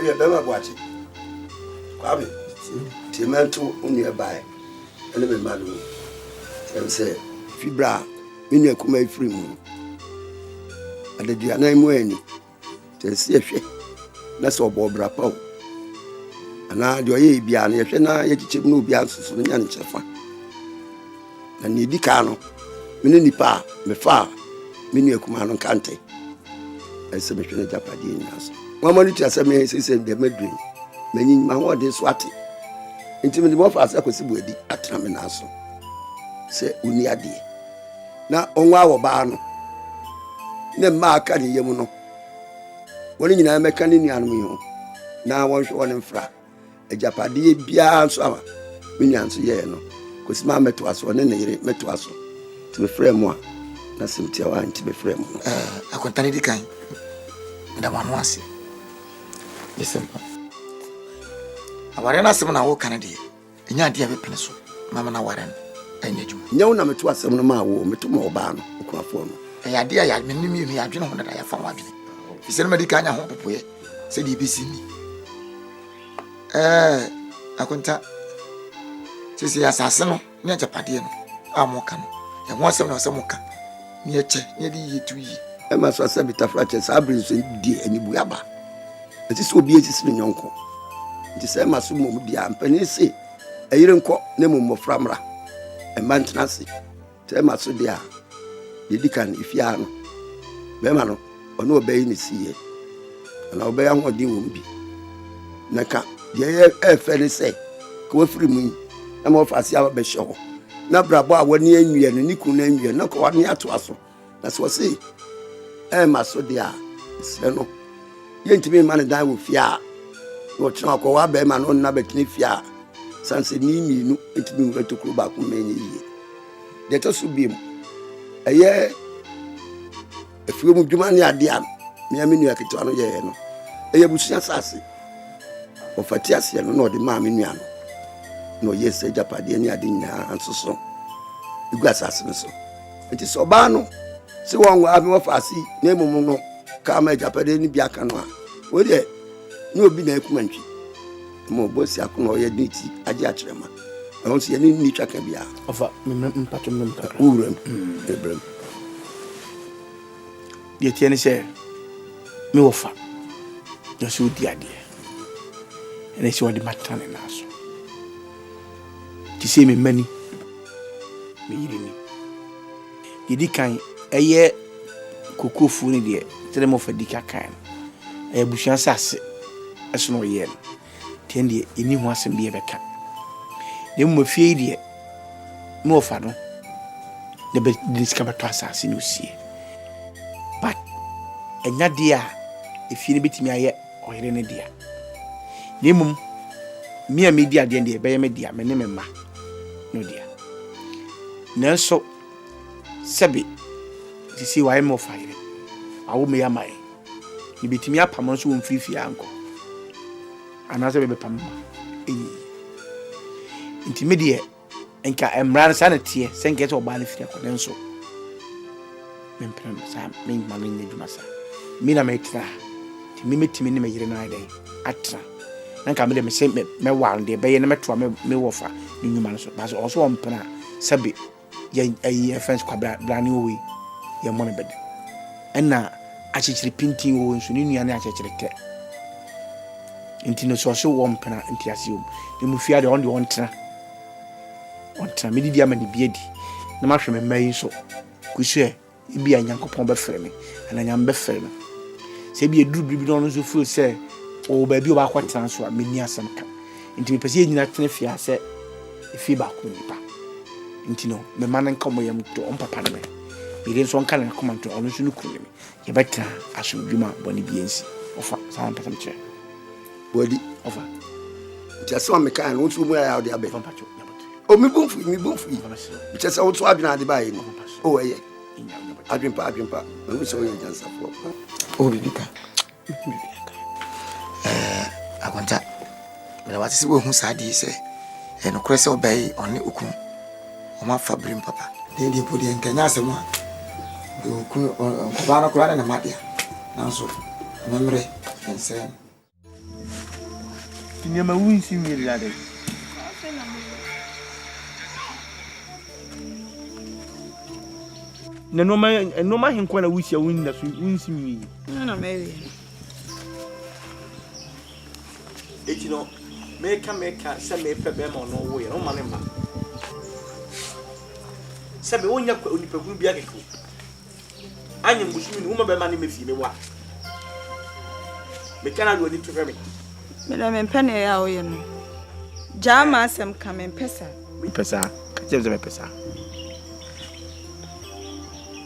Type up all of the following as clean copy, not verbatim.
Area Bema watching. Kwame, Timanto nearby, and the man and say, Fibra, in your come free moon. And the Diana Mweni, to see a ship, that's all Bob Rapo. And now do ye be an Yashana, yet no be answers to the Yanchafa. And ye decano, Mininipa, me far, Minia Kuman Cante. I submission a Japadinas. One money as a man says in the Medrin, meaning my word is swati. Intimate more fast I could see with the Atraminaso. Say Uniadi. Now on our barn. Ne mark any yemuno. When you know Mecanian, now one in fra. A Japadi Bian Summer. Minians, yeah, no. Because my met was one in a met was to be frame one. Nothing to want to be frame. I continue the kind. The one was it. Listen, I was not someone I walk Canada. In your dear pencil, Mamma Warren. I need you. No, number two, some of my woman to more barn, Crawford. I idea I had many me, I don't know that I have found. He said, Medicana home away, said he be seen me. I couldn't tell. Say, assassin, near Japadian. I'm walking. And once some of some walker. Near the 2 years. I must have said it after Sabrin's and dear any buaba. It is so be it is my uncle. It is a massum, dear, and penny say, a year call name of Framra, a maintenance. Tell my so dear, the deacon if you are no. Bemano, or no obey in the sea, and obey on what you won't be. Naka, the air fairly say, go free me, I'm off as your best show. Na brabo when you and Niku name you, no go near to us. That's what say. My so dear, no. You ain't me man die with fear. What now go up, man on Nabet fear. Sans ni me, it means to club back many years. Let us be a year. If you would do money at the am, me, I mean, you are Kitano Yano. A Yabusian Sassy. Or Fatiasia, no, the Mammy. No, yes, a Japadian, I didn't answer so. You got assassin so. It is Obano. So one will have more fussy, name no, come a Japadian Biacanoa. Well, there, no be no country. More bossy, I can know your duty, a judgment. I don't see any need can be out. Of a patron, Abram. The Tiani say, me offer. Just with the idea. And it's what the matter in us. To see me many, me eating. Did he kind a year cuckoo food in the tell them of a dicker kind. A bushan sass, as no yen. Tendy, any once and be a becker. Then we feed ye. No father. The bed discover to us in you see. But, and not dear, if you bit me a year or any dear. Nimum, me a media dear, by a media, my name ma. No dear. Nelso Sabi, to see why I'm more firing. I will me a my. You beat me up amongst one free uncle. Another baby pamma. Intermediate, and can run sanity, send get or benefit of Nenso. Mempram, Sam, mean my name, Massa. Mina metra, to mimic to me, day. Atra. And come to me, send me one day, bay and metro me offer, new man, but also on Pana, Sabi, a French brand new way, your money bed. And now, actually painting wounds, you need an actually care. Intino so one Pana and Tiasium, the Mufia the only one tra. On Tramidiam and the beard, no matter me, so. Could say, it be a young upon Befreme, and I am Befreme. Say be a druid on the fool, say. Oh, baby, about what transfer me near some camp. Into me perceiving that Tenefia said, if you back me, into no, the man and come to on papa. Be then one can come to honor you. You better, I should be my bonny beans of some chair. Body offer. Just one mechanic, won't you wear out the abbey? Oh, me boom free. Just also I've been at the buy. Oh, yeah. I've been part, and we saw you just for. Oh, Vidica. I want that. But I was to see who said he say, and a crystal bay on the Ukum. O my fabrin papa. Then you put in Kanyasa one. The Ukun or Cobana and a Madia. Now so, memory and say. Finyama wunsi mi yade. Na noma hinkwa na wusi awun na so wunsi mi. No maybe. Ejino meka se me pe be ma no wo ye no ma ne ma. Se be wonya kwa onipagu bia keko. Anya mbusumi ni wo ma be ma ne mefi me wa. Me kana do ni to me. Me na me pene ya wo ye no. Jama asem ka me pesa. Me pesa. Ka je me pesa.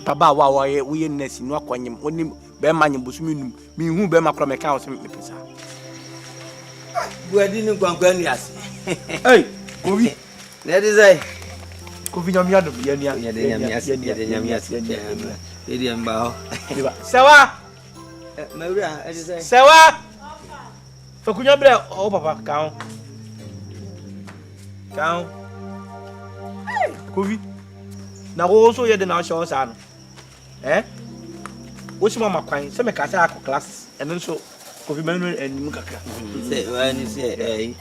Baba wa ye wo ye nesi no akwanyem oni be ma nyem mbusumi num. Me hu be ma kro me ka wo se me pesa. Buadi ni kwankwa ni ase. Hey, Kofi. Na dey say. Kofi nyamia do ye nia. Ya dey nyamia ase. Edi amba ho. Sewa. Mawura, edi say. Sewa. Fakunya bre o papa kan. Kan. Hey, Kofi. Na wo so ye de na show sa no. Wo si mama kwan se me ka sa akọ class. Eno so Kofi manu enimu kakra. Say wani say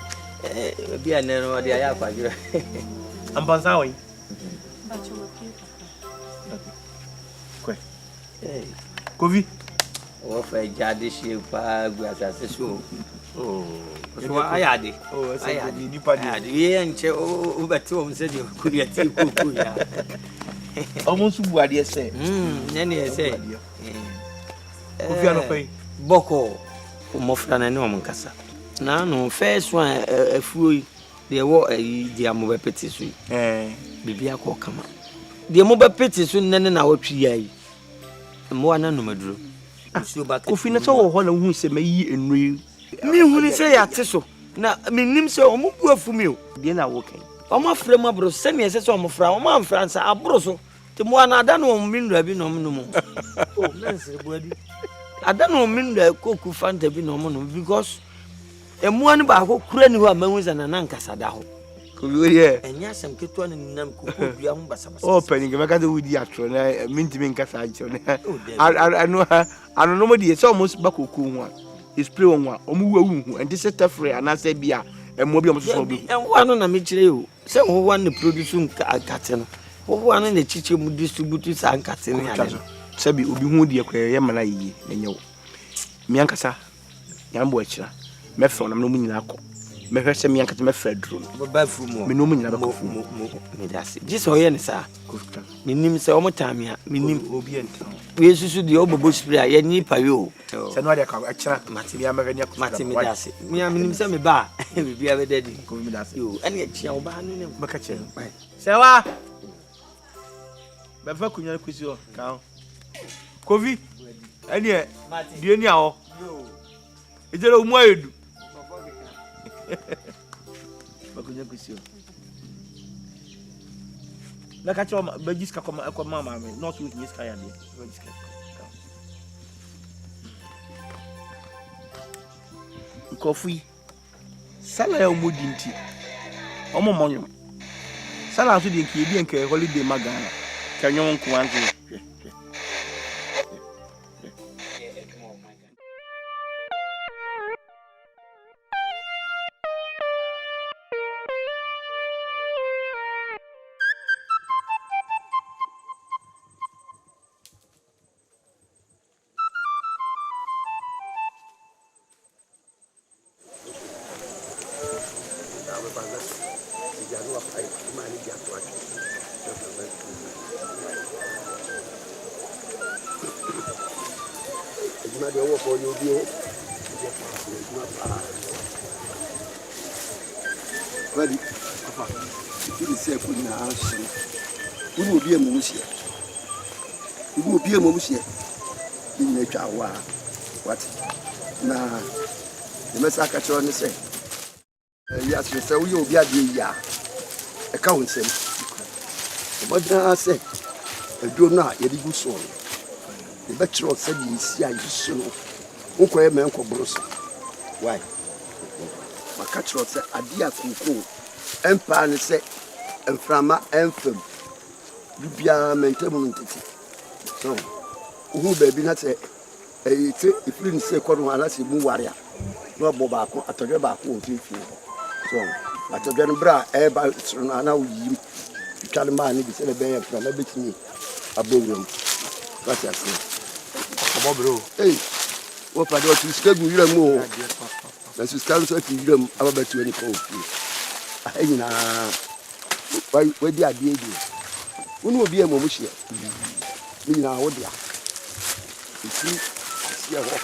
bia ne no de aya kwajura. Ampansa wo yi. Kwe. Kofi. Wo fa jade she pa gu asase so. So ayade. Ayade ni pa de. Ye nche o beti o mse de kuriya ti kuku ya. Omo su bu ade se. Ne ne se. Kofi ano pe. Boko mofra na ne o mkasa. Na no first one afuoi de wo di amobe peti so. Bibia ko kama. De mo be peti so nene na wotwi yayi. Mo ana no maduro. Kofi na so wo ho na hu se mayi enui. Mi hu ni se ya te so. Na minim se o mo bu afumi o. De na wo kan. O ma frɛ mo abro se me se so mo fra o ma mfra nsa abro so. Te mo ana ada no mi ndra bi no mo no mo. Oh, nanse buadi. Ada no mi ndra koku fanta bi no mo no because emu ani ba ko kura ni ho amahu za na nkasa da ho. Kofi ye. Enya asem keto na ninam koku dua ho basa basa. Oh, peni ke meka de wudi atro na mintimi nkasa ancho na. Anu no mo di se o mo ba koku ho a. Spray won wa o mu wu enti se tafre anase bia emo bia mo so bi. Enwa no na me kire o. Se ho wa ne produce nkate no. Ho wa no na chiche mu distribute sa nkate no ya no. Se bi obi hu di ekwa ye mana yiye enye wo. Mi ankasa yambo akira. Me fe onam no mu nyina akọ. Me hwe se mi ankasa me fe duro. Ba fu mo. Me no mu nyina ba kofu. Me dase. Jise o ye ne sa. Minim se o mo tamia, minim obi enta. We susu di o bobo spray a ye ni pa yo. Se no ade ka akira mati mi amere ni akọ. Mati me dase. Mi minim se me ba. Bibia be dedi. Ko mi dase. Yo, ene e chia o ba no ne maka che. Sewa. Be fa kunya kwisi o ka. Kofi. Ene die ni a ho. Yo. Ejere umu ayedu. Bakunya kwisi o. Na ka che o ba jiska ko mama me not with me ska ya de. Ba jiska. Kofi. Sala ya umudi nti. Omo monyo. Sala so de nki bi nka holiday magana. Ka nyon ko anzo. Ready? You say put in house. We will be a momusia. We will be a momusia. In the Jawa. What? Nah, the Messaka on the same. Yes, you say we will be a year. A council. What I said, I do not a good soul. The veteran said, you see, I so. Uncle Manco Bros. Why? My catcher said, Adia Kuku, Empire said, and Frama Enfim. You be a mental. So, who baby not say, say if you say kono unless you move warrior no boba ko atodwe ba ko ofifi so atodwe no bra e ba no na uyim twale ma ni bi se le ben from abetini abowum what you say Come bro. hey wo pa do skegu yira mu o na skegu so ti yira mu ababetu ani ko ofi ayi na we di ade edi unu obi e mo mo hie ni na wo dia isi sia ho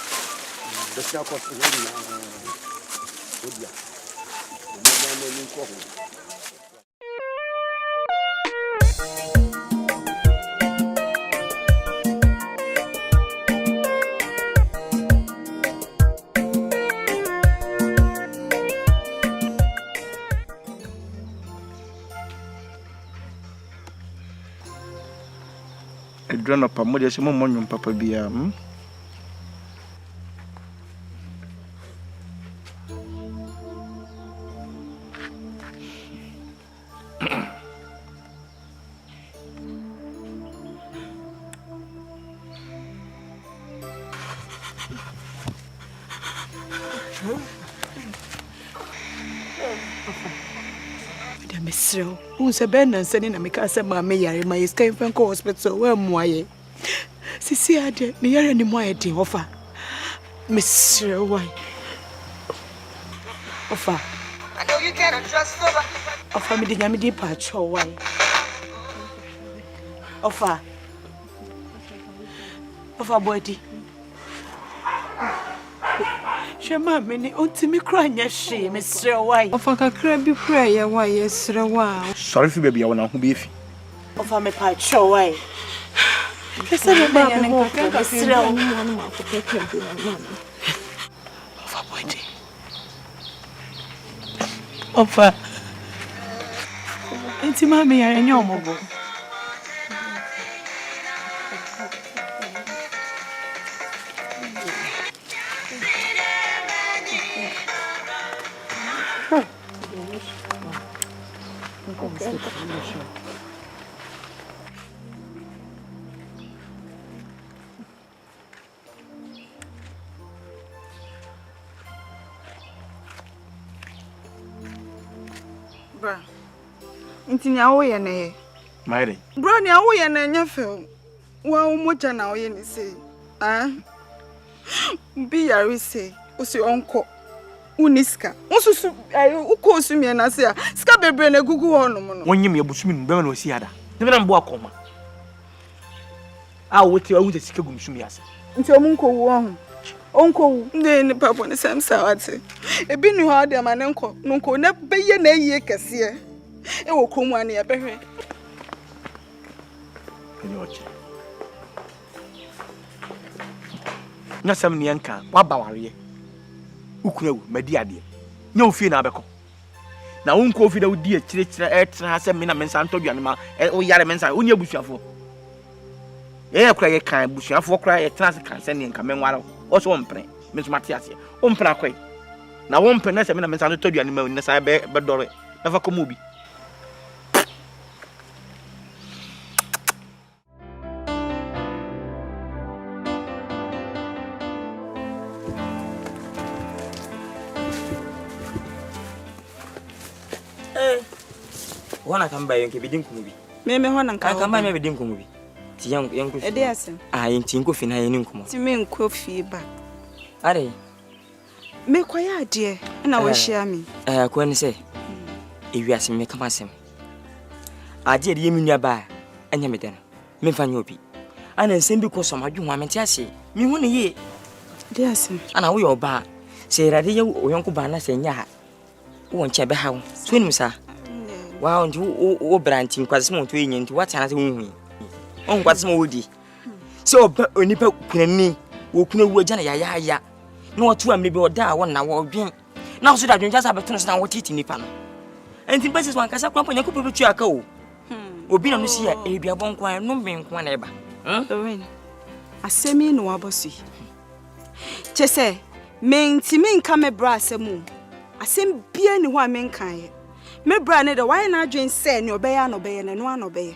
da sia ko so ni na wo dia ni ko ho Edrona pa mo de se mo nyum papa bia Mesro, who's a ben and sending a Mikasa Mamma, my escape from hospital, where Moye. Sissy, I did near any more to offer. Mr. Why? Offer. I know you cannot trust over. Offer me the Yamidi patch or why? Offer. Offer body. Shema many ultimate crying, yes, she, Mr. White. Of a crabby prayer, why, yes, sir, wow. Sorry for baby, I want to be. Of a me part, show away. Yes, I don't know. Of a body. Of a. It's mammy, I know mobile. Bra. Intini awo ye na ye. Maire. Bro ni awo ye na nya fe. Wa umoja na oye ni say. Ah. Bi yari say, o si onko. Uniska. Unsusu uko osumie na say, ska bebre na gugu hono mo no. Wonyem ye busumi no be na osi ada. Ne na mbo akoma. Ah, wote awu te sika gumsumi ase. Nti omunko wo ho. Onko wu. Ne papa ne sam sawate. Ebi ni ho ade ma ne nko. Nko na beye na yie kese. E wo kromu ane ya behwe. Eni oche. Na sam ni anka, wa ba ware. Ukurawu madi ade. Nya ofie na abeko. Na wonko ofie da wodi a kire etra se me na mensa ntodwane ma o yare mensa onya busuafo. Ye kura ye kan busuafo kura ye trans kan se ne nka menware. O so ompre. Me so mate ase. Ompra kwai. Na wompre na se me na mensa ntodwane ma ne sa be dore. Na fa komo bi. Wana kamba yenke bidin kumubi. Me hona nka. Kamba me bidin kumubi. Ti yanku. Ede asem. Ah, yenti nko fi na yenin kumo. Ti me nko fi ba. Are. Me kwaya ade na wo hia me. Ko ni se. Ewiase me kama asem. Ade de yemi nua ba anya me den. Me fa nya obi. Ana nsem bi ko so madwu ho amenti ase. Me hu ne ye. Ede asem. Ana wo yo ba. Se irade ye wo yonko ba na se nya ha. Wo nche be ha wo. So nim sa. Wow, nti wo branti nkwase mo to enye nti wati anase hunhu. On kwase mo wodi. Se oba onipa kunani, wo kuna wu agya na ya. Na otu amre bi oda wo na wo dwen. Na so da dwen jasa beto no na wo titi nipa no. Enti pese so ankasa kwa panya kupe betu aka o. Obi na no si ya ebia bon kwan no me nkwa na eba. Owen. Asemi no wabosi. Chese, menti nka me bra asemu. Asem bia ni ho a me nkan ye. Me bra ne de why na adwen se ne obeya no beye ne no anobeye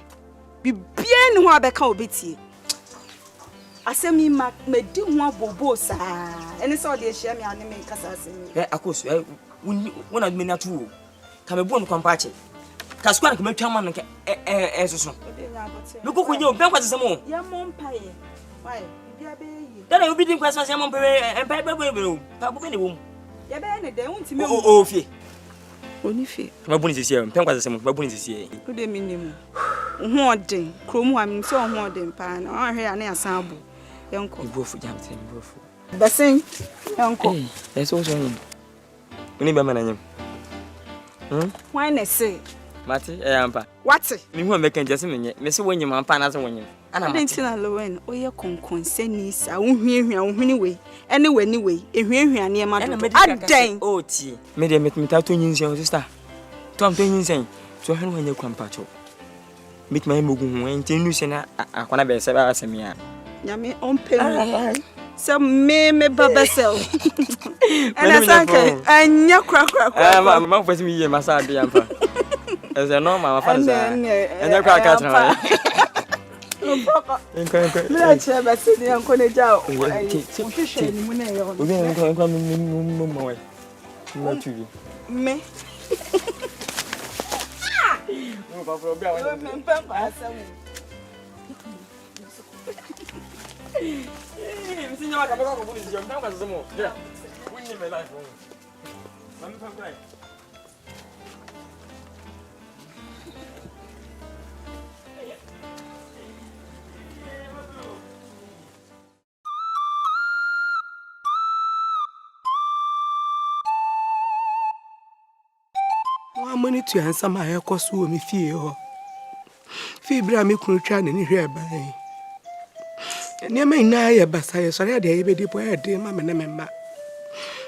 bibia ni ho abeka obetie asemi ma medi ho abobo saa ene se ode ehia me ane me kasa asemi akosu wona me na tuwo ka me bu no kwampa ache ka square ka matwa man nke soso me kokko nye obi kwase semo ya mompaye why bibia be yi dada obi din kwase semo mompaye empa be be pa bo be ne wom ya be ne de wonti me o fie oni fie ma bu ni sisi e mpa kwase semo ma bu ni sisi e o de minimum ho odin krom ha me so ho odin pa na o hwe ya na asan abu yanko ibofu jamte ibofu basin yanko eso so ni ni be mananyem why na say mate ampa what me hu meka nje se menye me se wonyem ampa na se wonyem ana mate dentina lowen oye konkon seni sa wohwiehwia wohwini we ene wani we ehwiehwia ne ma do adan oti me de metmita to nyinsen sister to am to nyinsen so hwe no anya kwampa cho mitma emogu hu enti nu se na akwana be se ba asemia nyame ompe so me babasel ana sanke anya kra ma fasi mi ye masa ade ampa ese no ma fa sa anya kwa ka tra Mira cheba sini yanko ne jao. Uhwehwe ni mu na ye ho. Obi nko mo we. Na tuwi. Me. No ba fro bia wa. Me mpa pa asamu. Misi nyawa ka ko bu nsi mpa ka semo. Ja. Wunni me life. Mami pa kwa. Mani tu ansa ma yakoso wo me fie ho fi bra me kunu twa ne ni hwe ban ne ma ina ya basa ye sori ade ye bedi po ya de ma me ne me ma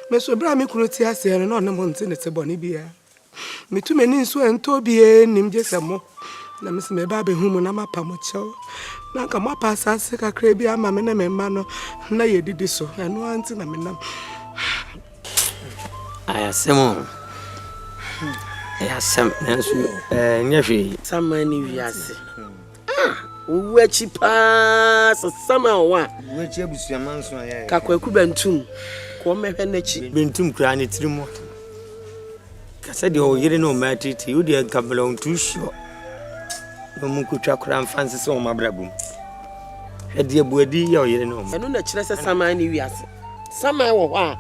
me so bra me kunu ti ase no no mo nti ne te boni bia me tu me ni nso ento bia nim je semo na me se me ba be hu mu na ma pa mo chew na ka ma pa sa se kakra bia ma me ne me ma no na ye didi so eno anti na me nam aya semo Sam nanso nyehwe samani wiase owu achi pa sama wa wo achi abusuama nso aye kakwaku bantum ko mehwe nachi bentum kra ne tirimo kasa de o yire no matiti wo de kabla on tusho no mun kutwa kra mfanse se o mabrabum hede abuadi ya o yire no eno na kire se samani wiase saman wo ho a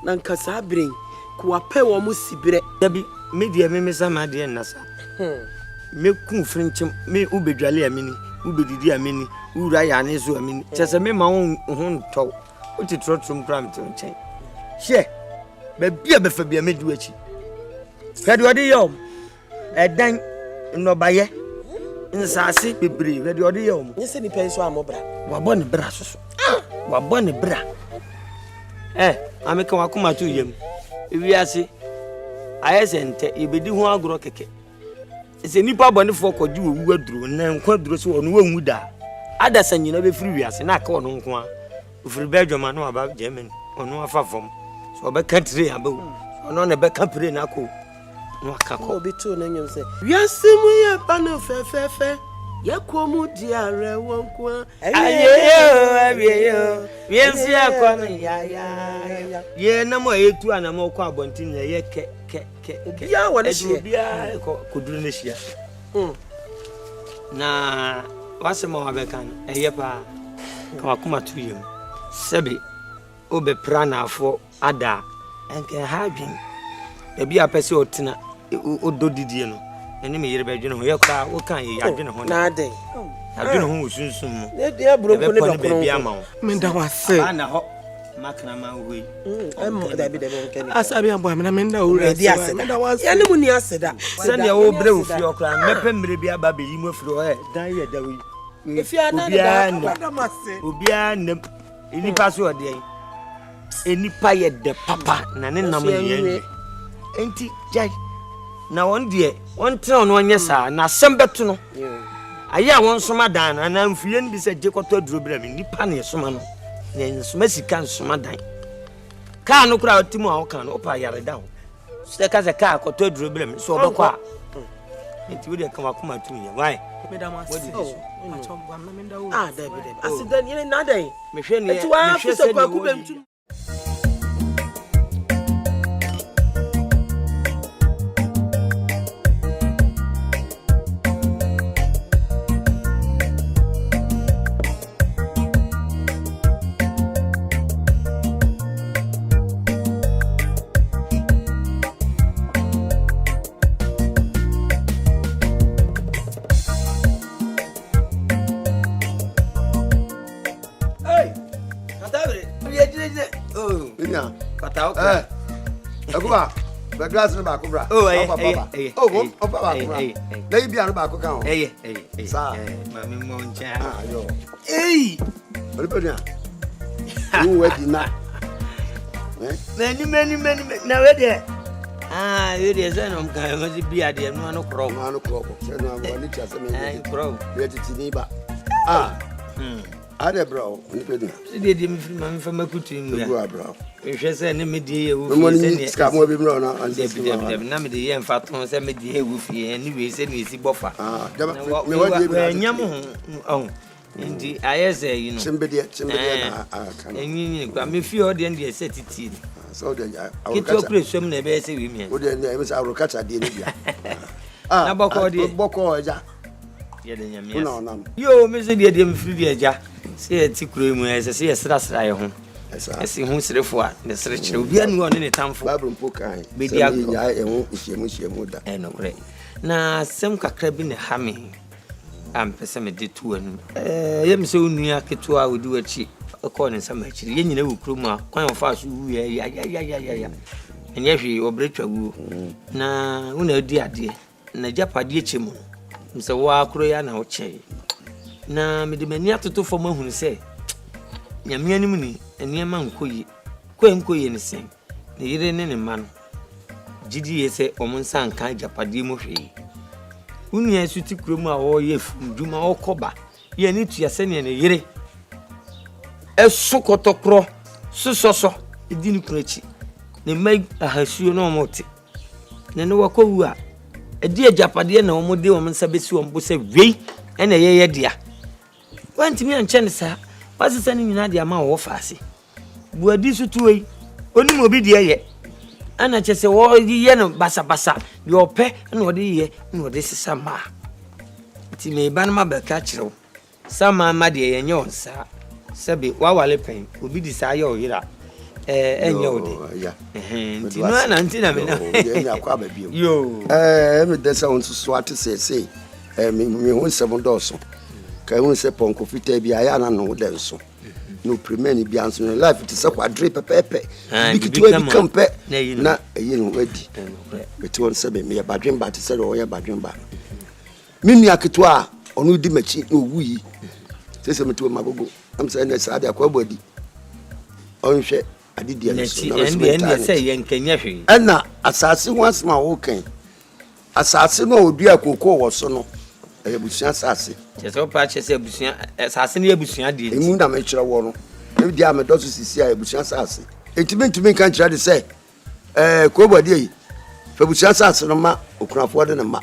na nkasa abren ko apɛ wo mu sibre dabi media me sama de nasa me ku frinchim me ubedwale amini ubedidi amini ura ya ne zo amini chese me ma ho nto o ti trotrum pram te nchen hye ba bia be fa bia me du achi fede odi yom edan no baye nsase bebre fede odi yom nyese ni penso amobra wabɔ ne bra soso wabɔ ne bra ameka wakoma to yam ewiase ayesente ibedi ho agro keke ese nipa bɔnefo kɔgye owu aduro na nkwa aduro so ɔno wanwu da adasa nyina be firi wiase na aka ɔno nko a ofiri bedwama na aba Germany ɔno afa fam so ɔbɛka tire abawu ɔno na bɛka pire na akɔ no akakɔ obi to na nyom se wiase mu ya pa no fefefe yakomu diare wonko ayeyo wiase akɔ no ya ye na mo etu ana mo kɔ abɔntin na ye ke bia wona hye bia koduru na hia na wasema wabeka na eye pa ka wakoma to yem sebe obe prana afo ada enke hadwin e bia pese otena ododidie no ene me yere badwene ho ye kwa wo kan ye adwene ho na ade adwene ho osunsun mu ne dia broko ne be bia ma wo me da wase ana ho makna ma we dabi nkeni asabi abo amena me da ura dia se da wase ya ne mu ni aseda sene wo bre wo fi okra mepe mre bia ba be yi mu afiro dan ye da we efia na da obia nem enipa so ode enipa ye de papa na ne nam ye enti jai na won de won tena no onye sa na sembeto no aye a won soma dan na mfie ndi se je koto aduro bra me nipa na soma no na nsoma sika nsoma dan ka no kura otimu a oka no opa yare da ho se ka se ka koto aduro bra me so obekwa Enti we dey come akoma tu ye. Why? Madam, What did you say? Ah, David. Accident you na dey. Me hwe ne. Enti wa fi so kwaku bentu. Akuba, the glass in the back of Bra. Oh, Papa. Lady on the back of town. Mammy Moncha. Hey, you wait enough. Many. Now, where there? Ah, it is an uncle. Be at the no crow. No crow. Crow. Let it in neighbor. Ah, Ada bro, did him from a cooking, bro. If you say, me dear, Scott will be run on the and Faton send me the with you, anyway, send me see buffer. Oh, indeed, I say, you know, somebody, and you got me few the end, set it. So then I will catch up some never say with me. Would then I will catch a dinner. Ah, Boko, yo, Miss Diam Free, say a tickle, as I say a strasser home. I see who's refor, the stretch will be one in a town for Babylon Pokai. Baby, I won't miss your mother. And no great. Now, some crabbing a hammy. I'm pessimistic too, and I'm so near Ketua will do a cheap, according to some actually, you know, Kruma, quite fast, yeah. And yes, you will break your woo. Now, no dear, na Japadi chimo. Mr. Wakroya na oche. Na me de mani atoto fo mahunu se. Nyame anim ni eniema nkoyi. Kwenkoyi ne sen. Ne yire ne ma no. Gidi ye se omonsa nka Japadi mo hwe. Unu asuti kromu a wo ye fum duma okoba. Ye ni tuya se ne yire. Esu kotokro susoso edini kurechi. Ne mai ahasuo no mote. Ne no wakowu a edi Japadi na omode omonsa besi ombo se wei ena ye dia. Wantimi anche sa wasesa ni nyina dia ma wo faase. Buadi sutuwe onim obi dia ye. Ana chese wo ye no basa de ope na odi ye na odi sesa ma. Ti me ban ma be ka kirew. Sama ma de ye nyo nsa. Sebe wa wale pen obi di sa ye oyira. Enye odi. Ti no na nti na me na. Ya kwa ba bio. Yo. Me desa won so ate say me ho 7 doors. Ka hu se ponko fita bi aya na no de nso. No premier bi anso no life ti se kwadre pepepe. Bikitu bi kampe na eyi no wadi. Beti won se be me badwen ba ti se do ye badwen ba. Minu aketo a onu di machi no wuyi. Se metu magogo. Am se na sa de akwabodi. Onhwe adidi na so na so say yenkanya hwe. Ana asase ho asema wo kan. Asase no odua kokko wo so no. Ebusuan asase. Cheso pa chese ebusuan asase ne ebusuan de. Emu na me kire wo no. E dia me do so sisi a ebusuan asase. Entimi kan kire de say kwabodi yi. Fa ebusuan asase no ma okunafo de ne ma.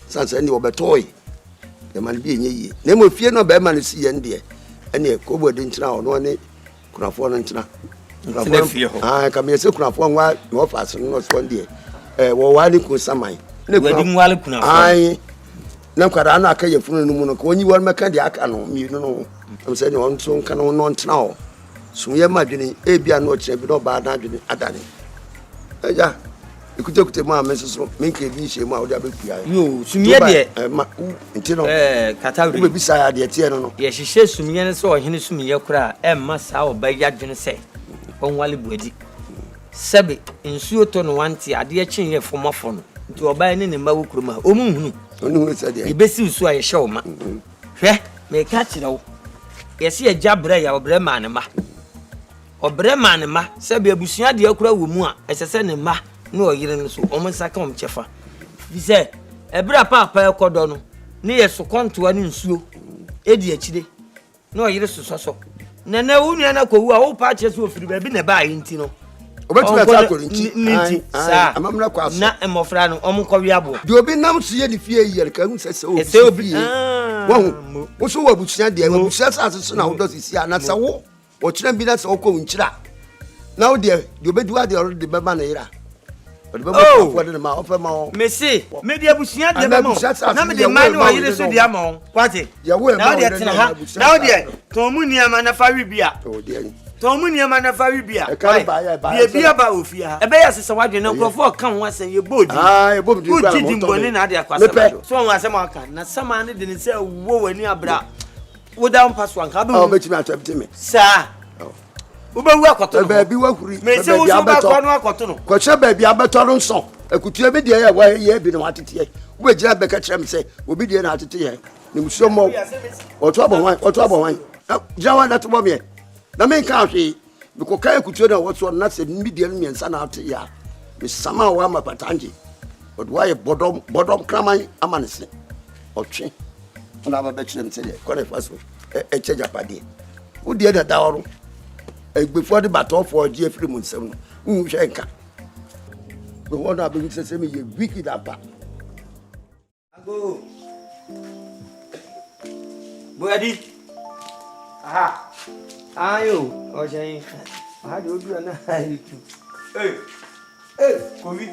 Sanse ne obetoyi. E man bi enye yi. Na mo fie no ba ma no si ye ndie. Ene kwabodi ntina ono ne kunafo no ntina. Ah, ka me se kunafo nwa no faase no so ndie. Wo wali ku saman. Ne wadi wali kunafo. Ai. Na kwara na aka ye funu no mu no ko onyi wal meka de aka no mi no. Am se ne won so nka no no ntena o. So ye madwene e bia no kire bi no ba na adwene adane. Eja. Ikutekute ma mesoso menke bi hye ma o da bekua. Yo, sumye de ma ntino. Katawri. Ube bisa ya de tie no no. Ye hye sumye ne so ohene sumye kura ma sa o ba yadwene se. Onwale buadi. Sebe nsuo to no wanti ade kyen ye fomafo no. Nti oba ne ne ma wukuruma omunhunu. Onu se de. Ibesi usu a ye hye o ma. Hwe, me ka kire wo. Ye se ye jabre ya obre ma ne ma. Obre ma ne ma, sebe abusua de akura wo mu a, esese ne ma no oyire no so omonsa ka omchefa bi se ebra papa ekodo no ne ye so kontoa ne nsuo edi akide no oyire sososo na wunu na kowu a wo pa che so ofiri ba bi na ba yi nti no obetumi ata korinti niti sa amamna kwa so na emofra no omkọ wi abo de obi nam so ye ne fie yi ka hu sese obi wo wo so wabusia de wabusia sa so na wo do sisi ana sa wo wo kira bi na sa wo ko nkyira na wo de obeduwa de oro de beba na yira o de beba ko de ma ofa ma o mesi me de abusia de ma na me de ma ni o yire so de ama o kwate na wo de tena ha na wo de to mu niama na fa wi bia o de to mu niama na fa wi bia bia ba ofia e be ya sese wadwe na nkrofo kan ho asen ye bodi ye bodi kwa mo to mboni na de akwasa so won asem aka na sama ne de ne se wo wani abra wo da mpaso anka ba o betimi atwabte me sa ubewu akoto ba bi wahuri me se wo so ba ko no akoto no ko che ba bi abeto no nso akutua bi de ya wa ye bi no atete wo gira be ka kire me se obi de na atete ye ni muso mo oto abon wan jawa na to bo me na me ka hwe bi ko kai akutua na wo so na se mi de no miensa na ate ya me sama wa ma patanji odwa ye bodom kraman amanese otwe na ba be kire me se de ko re faso e cheja pade wo de da daworo before the battle for Jeffrey Munsem, Shanka. The one I've been saying, you wicked up. Go. Buddy. Aha. Ayo, Oshai. How do you do? Hey, COVID.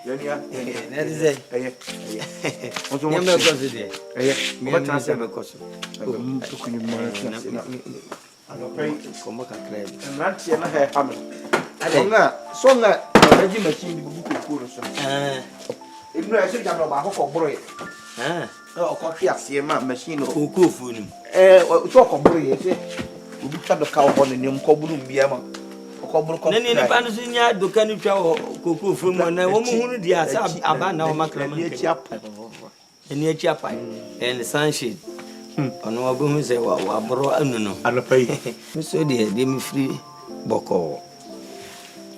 That is it. What's your name? Como cacrede. Not here, not here, Hammer. Songa, Reggie machine, book, if no, I said, I'm about Hoko Boy. Oh, coffee, I see a man machine or cocoa food. Talk of boy, we become the cow on the name Cobrum Biama. Nani ni panu sinya dukani kwa cocoa food na woman who dia sa abana o makra ni chiapa and sunshade. Ono obo se wa bro anu no anapai so de mi free boko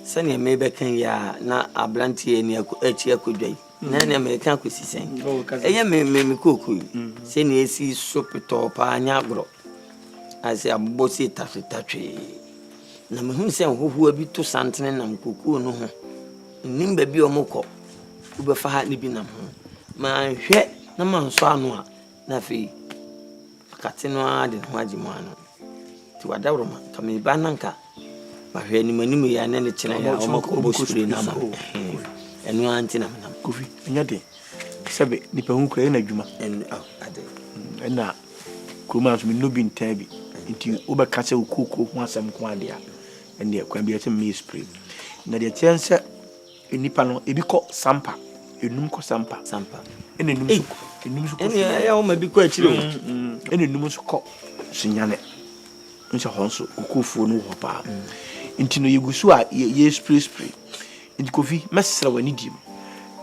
sani me be kan ya na ablantie ni achi akodwai na na me kan akosisen eye me koku se ni esi sopito pa anya bro ase abosi tatwe na me hu se hoho abi to santene nam koku no ho nimba bi omokọ ubefa ha ni bi nam ho ma hwe na man so anu a na fe katino ade ho agimano ti wadawroma kame bananka ma hwe ni manimu ya na ne kire ya omako bosure na ma enu anti na nam kofi enya de sebe nipa hu kura na adwuma en ade na kuma so no bi ntabi nti obeka se ukoko ho asem ko ade a ene kwa bi ete me spray na de tiense nipa no ebi ko sampa enum ko sampa ene enum so ene ya o ma bi ko akire ene enum so ko sunyane nso honso ukofo no ho pa nti no yegusu a ye spray nti kofi mesra wani dim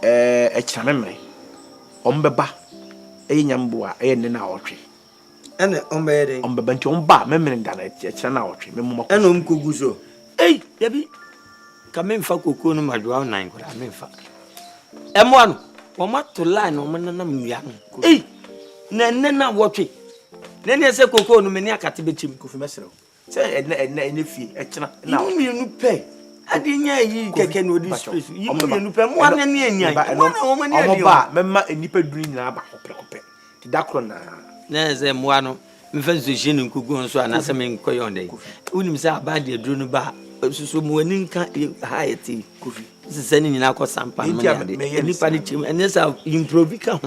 ekira memre ombeba enyambo a ene na otwe ene ombede ombeba nti omba memre ndana ekira na otwe memuma ene omkoguso yabi kame mfa kokoo no madwa nan kora memfa emo no woma to line o manana mwia no na na wotwe nene se kokoo no meni akate betim kofi mesra se ene fie ekira na mi nu pe ade nya yi keke no di space yi mi nu pe mo ane ne anya mo ma ne ade ba memma enipa duru nyina ba kopekope ti dakro na ze mo ano mfa so jeni nkugu nso anase me nkoyo ndai unim se abade duru no ba susu mo ani nka haiti kofi se ni nyina ko sampa mo ade enipa ni chim ene sa improve ka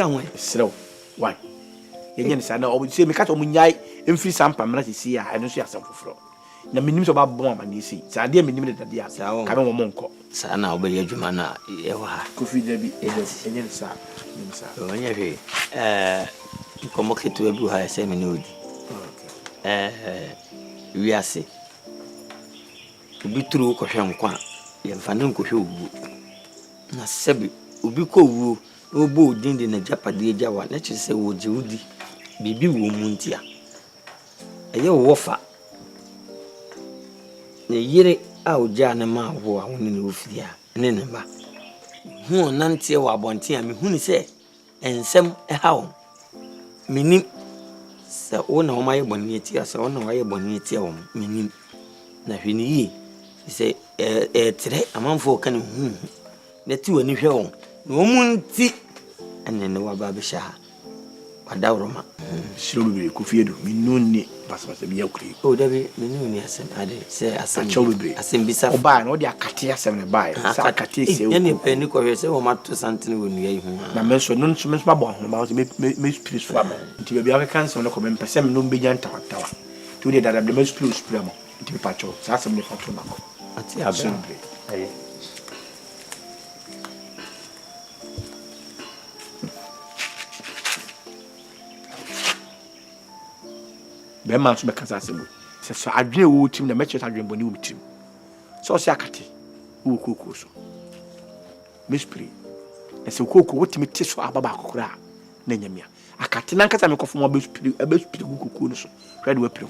ho srew why yenye sa na obi se me ka to mo nyai emfiri sampa mra sisi a eno so yasam foforo na minim so ba bon amani si sa de minim de dade a ka me mo monko sa na obeye adwuma na e wa kofi da bi yenye sa onye hwe komo ketu ebu ha se me no di wiase obi turu ko hwe nkwa ye mfa ne nko hwe owu na sebi obi ko owu obo dinde na japade jawa na chi se wo jiudi bibi wo muntia eye wo fa ne yire a oja na ma wo a woni ne ofia ne ne ba hu nante wa abonte a me hu ni se ensem hawo minim se wona o maye bonni ti ase wona waye bonni ti a wo minim na hwini yi se tere amanfo ka ne hu na ti wani hwe won na omunti ene ne wa ba be sha wadawroma siro bebe Kofi Edu minuni basabasa bi yakuri o dabe minuni asem ade se asem bebe asem bisa oba na odi akate asem ne bae sa akate se o ene pe ni ko hwe se o mato santene wonu ya hu na menso no nso ba bo ho ba me spirit so ba nti bebe aka kan no ko me pese me no be jan tawa to dey that the me spirit mo nti be pacho sa asem ne fato na ko ati abe aye be man so be kasa asem se so adwe wo tim na meche adwe boni wo tim so se akate wo kokoko so me spirit ese kokoko wo tim ti so ababa akokora na nyamia akate na nkasa me kofo mo be spirit kokoko no so hwede wa pire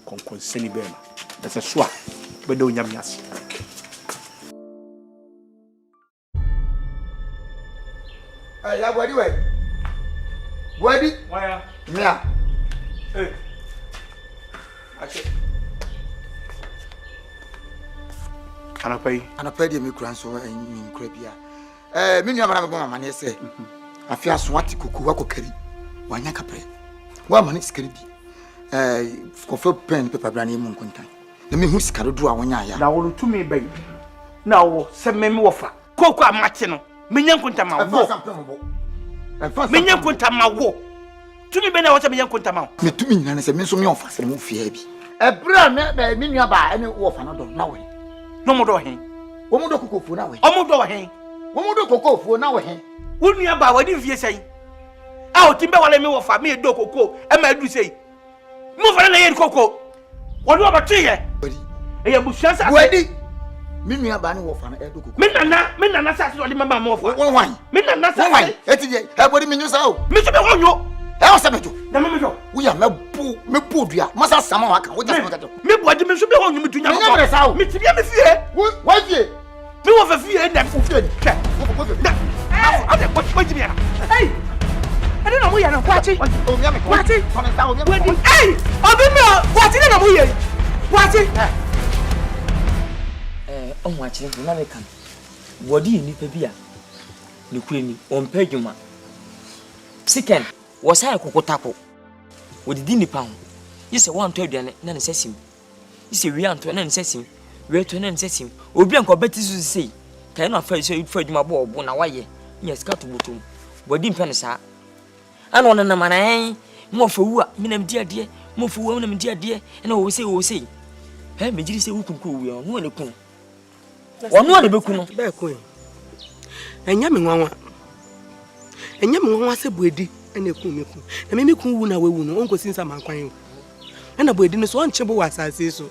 konkon seni be ma ese so a be do nyamia se ya body we body waya mia Anapai de me kura so en kura bia me nua mara me bo mama ne se afia so ati kuku wa kokari wanya kapre wa mane sikari bi kofo pen paper bra ne mu nkontan na me hu sikaro do a wanya ya na wo tumi bai na wo se me wofa koku amate no menya nkontan ma wo menya nkontan ma wo tumi be na wo se menya nkontan ma me tumi nyina ne se me nso me ofa se me fia bi ebra me me nua ba ene wo fa no do na we no mo do hen wo mo do kokofo na we o mo do hen wo mo do kokofo na we hen wo nua ba wadi fie sei a o timbe wale me wo fa me do koko e ma du sei mo fa na ye koko wo do ba tiye body e ya busia sa body me nua ba ne wo fa na e do koko me nana sa so de mama mo fa won wan me nana sa wan eti je e body me nyusa o me so be wonyo e o se mejo na me do wo ya me bu dua masa sama wa kan wo ja sama ka me bodi me so be wonyo me tunya mo me tibia me fie wa fie me wo fa fie na ko fie ke ade ko jibia hey ade na mo ya na kwachi o mi am ko kwachi kono sa o mi am hey obi me kwachi na mo ye kwachi on wa chire na me kan body ni pa bia ne kure ni on paguma second wo sai kokotako wo didi ni pa ho yese wan to aduane na ne sasim yese wi anto na ne sasim wi to na ne sasim obi anko beti su sei kai na fa so fa adwuma bo obo na waye nya ska to botom body mpa ne sa ana ona na manan mo fa wu a menam di ade mo fa wu menam di ade na wo sei he mejiri se wukunku wi no ne kun ono ne beku no be kun enya me nwanwa se buedi ena eku meku na me ku wu na wewu no onko sinsa mankwan ena buedi no so onche bo wasase so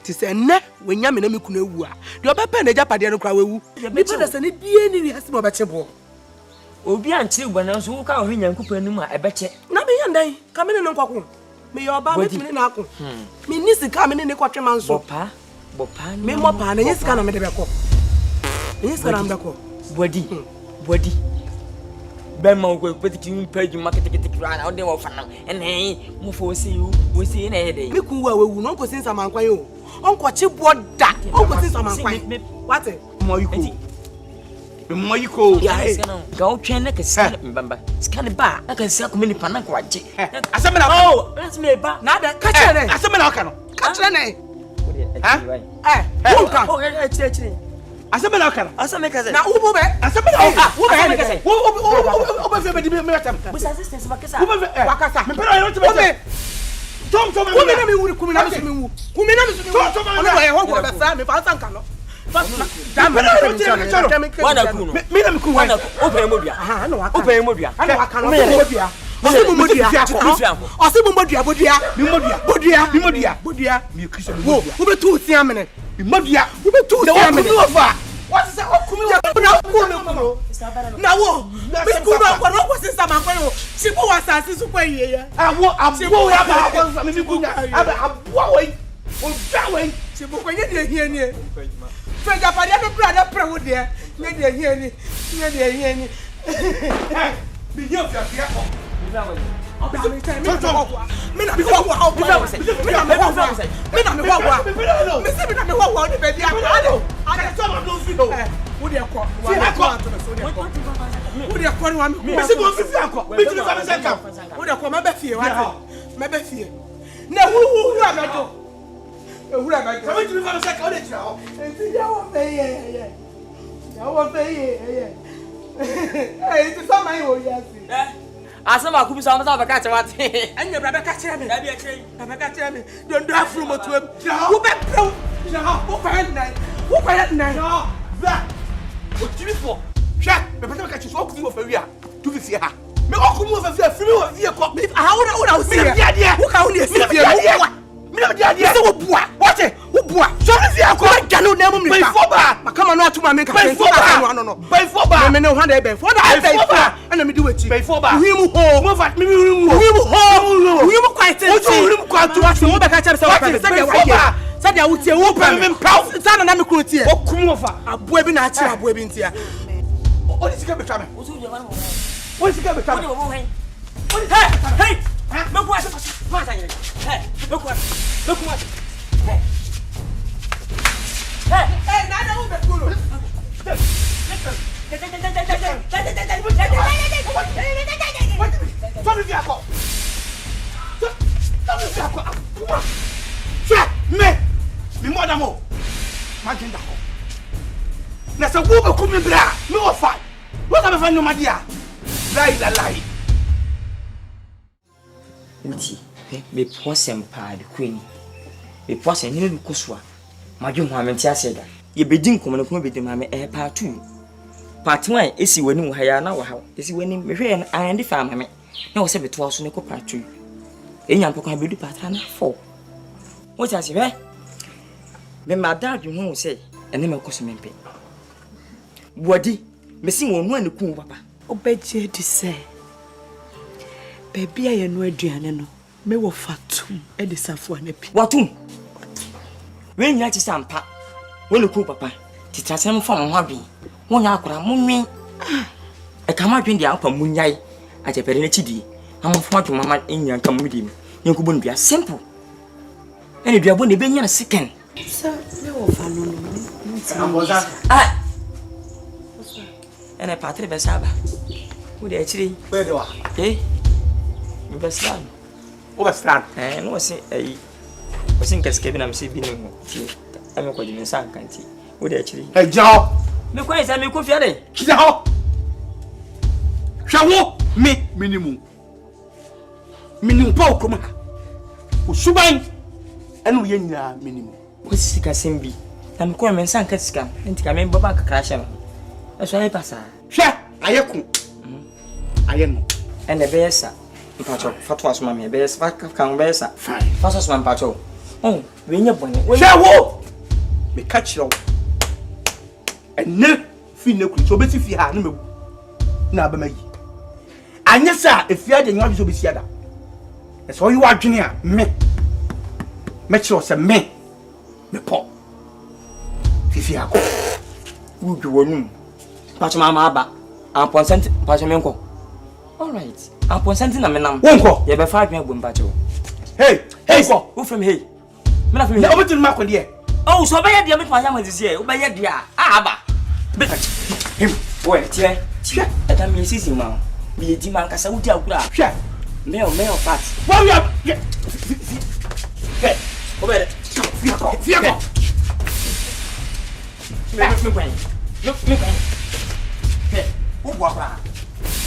ti se na wenya me na meku na ewu a de obepa na japade no kra wewu me pede se ne die ni wi hase mo beche bo obi anche ugba so wo ka ho nyankupa nim a ebeche na me yandan ka me ne nkwako me yo ba me timi na ako me ni sika me ne kwatwe manso bopa ni me mo pa na yesika na me de beko yesika na me beko body bema ko petiki page market kra na ode wo fa na ene mo fo wo si na hede me ku wa wewu no ko sinsa mankwan yo onko chi boda onko sinsa mankwan what mo yiko ya ga o twen na ka scan mbamba scan ba na ka sia ko mini pa na ko waje aseme na oh let's me ba na da ka chere ne aseme na ka no ka chere ne wo ka oh chire aseme na ka no aseme ka na ubu be aseme na ka wo be wo be fe be di me atam busa assistance bakasa wo be wakasa me pera yo te tom kumi na me wuri kumi na me so me wu kumi na me so me wu ona wa ye ho go be fra me fa sanka no wana kuno me na me ku wana open modua aha na waka open modua ana waka no modua osimu modua bodua me kristo wo wo be tu sia mene modua wo be tu sia mene what is that okumi na wo me ku no ko sinsa man kwa wo si bo wasase su kwa yiye ya awo ya ba ko me ku aba abo we o da we si bo ko nye de hie ni fe ja pa de bra da pre wo de nye de hie ni me hia fia ko me na me wa dia ado ade so ma no fi no wo de ko wo de ko ni wa me se go fi akọ me ti fa me se ka wo de ko ma be fie wa me be fie na hu amedo ehura ba jo me ti fa me se ka wo de tira ho enti ya wo fe ye ya wo fe ye eh ti so ma yi wo ya si asama ku bi so amasa ba ka che wate anya bra ba ka kire me da bi a kire ba ka kire me don do afro motuam wo be pro wo kwa nai bra o timi fo hwa me pata ka chi so ku wo fa wi a tu fi fie ha me okumu wo fa fie fi me wo fie ko me ahora wo si dia dia wo ka wo ne si fie wo me na dia dia se wo bua wo bua so fi fie ko ga no na mu mi pa fo ba makama no atuma me ka fo ba no bai fo ba me ne ho da bai fo da bai fo ana me di wechi bai fo ba wi mu ho mo fa mi wi mu kwai te wi mu kwa tu wo be ka cha se wo pa se dia wa sadia wutie wo pa me mpaw sana na me kunu tie okum wo fa aboa bi na a kire aboa bi ntia o di sika betwa me o so je ma no o sika betwa me o hey me kwa ma sa yire hey me kwa hey na na wo be kunu me more than more. My gender. Now, so who come in bra? No fight. What am I finding, my dear? Lie. uti be posem pa de queen be posem ni be kosua madwe ho amenti aseda ye bedin komo ne ko bedin ma me part 2 part 1 esi wani wo haya na wo ha esi wani me hwe ande fa ma me na wo se be to so ne ko part 2 enya mpoko ha bedu part 4 wo ti ase hwe me madadwe ho se ene me koso mempe buadi mesi wonu ane kun papa obeje di se baby aye no aduane no me wo fatum e de safo anapi watum we nya chi sampa wonu kun papa titasem fa mo hwadwen wonya akora munwen e kama dwen dia apa munyai ajepere na chidi amfo atwo mama enya nka mudi mi nkubo ndua simple ene dua bo ne benya na second sa me wo fa no Amboza. ah ene patre be saba wo de achiri Where do I? me be saba Overstand. no se wasi nkaske bi na mse bi ne ho ti ame ko jimi san kanti wo de achiri Hey, Joe. me kwa isa me ko fiare Joe. Shawo me minimum. Minimum pa okoma. Usuban enu ye nyina minimum. wasi sika sembi na me ko me san katika ntika me baba kakra hye no eso ai pasa Hwe ayeku. Ayeno. ene be yesa mpacho fatwa so ma me be yesa kan be yesa Fine. faso so ma mpacho oh we nya bone Shawo. Me catch you. Ene fi ne ku so beti fi ha na mewu. Na ba magi. Anya sa efia de nwa bi so besi ada. So you adwene a me chiro se me po. Fifi akọ. wudu wonum mpacho ma aba aponsent mpacho me nko all right aponsent na me nam Wonko. ye be fa adwen agbo mpacho Hey, ko. who from hey me na from Na hey obetin ma kwede e. oh so be ye dia me twa ya mazisi e wo be ye dia aba be him we tie eta mi sisi ma mi di man kasa wudi akura Hwe. me o fat What you have? Hey, obere fi akọ. me kwen hey wo bua kwa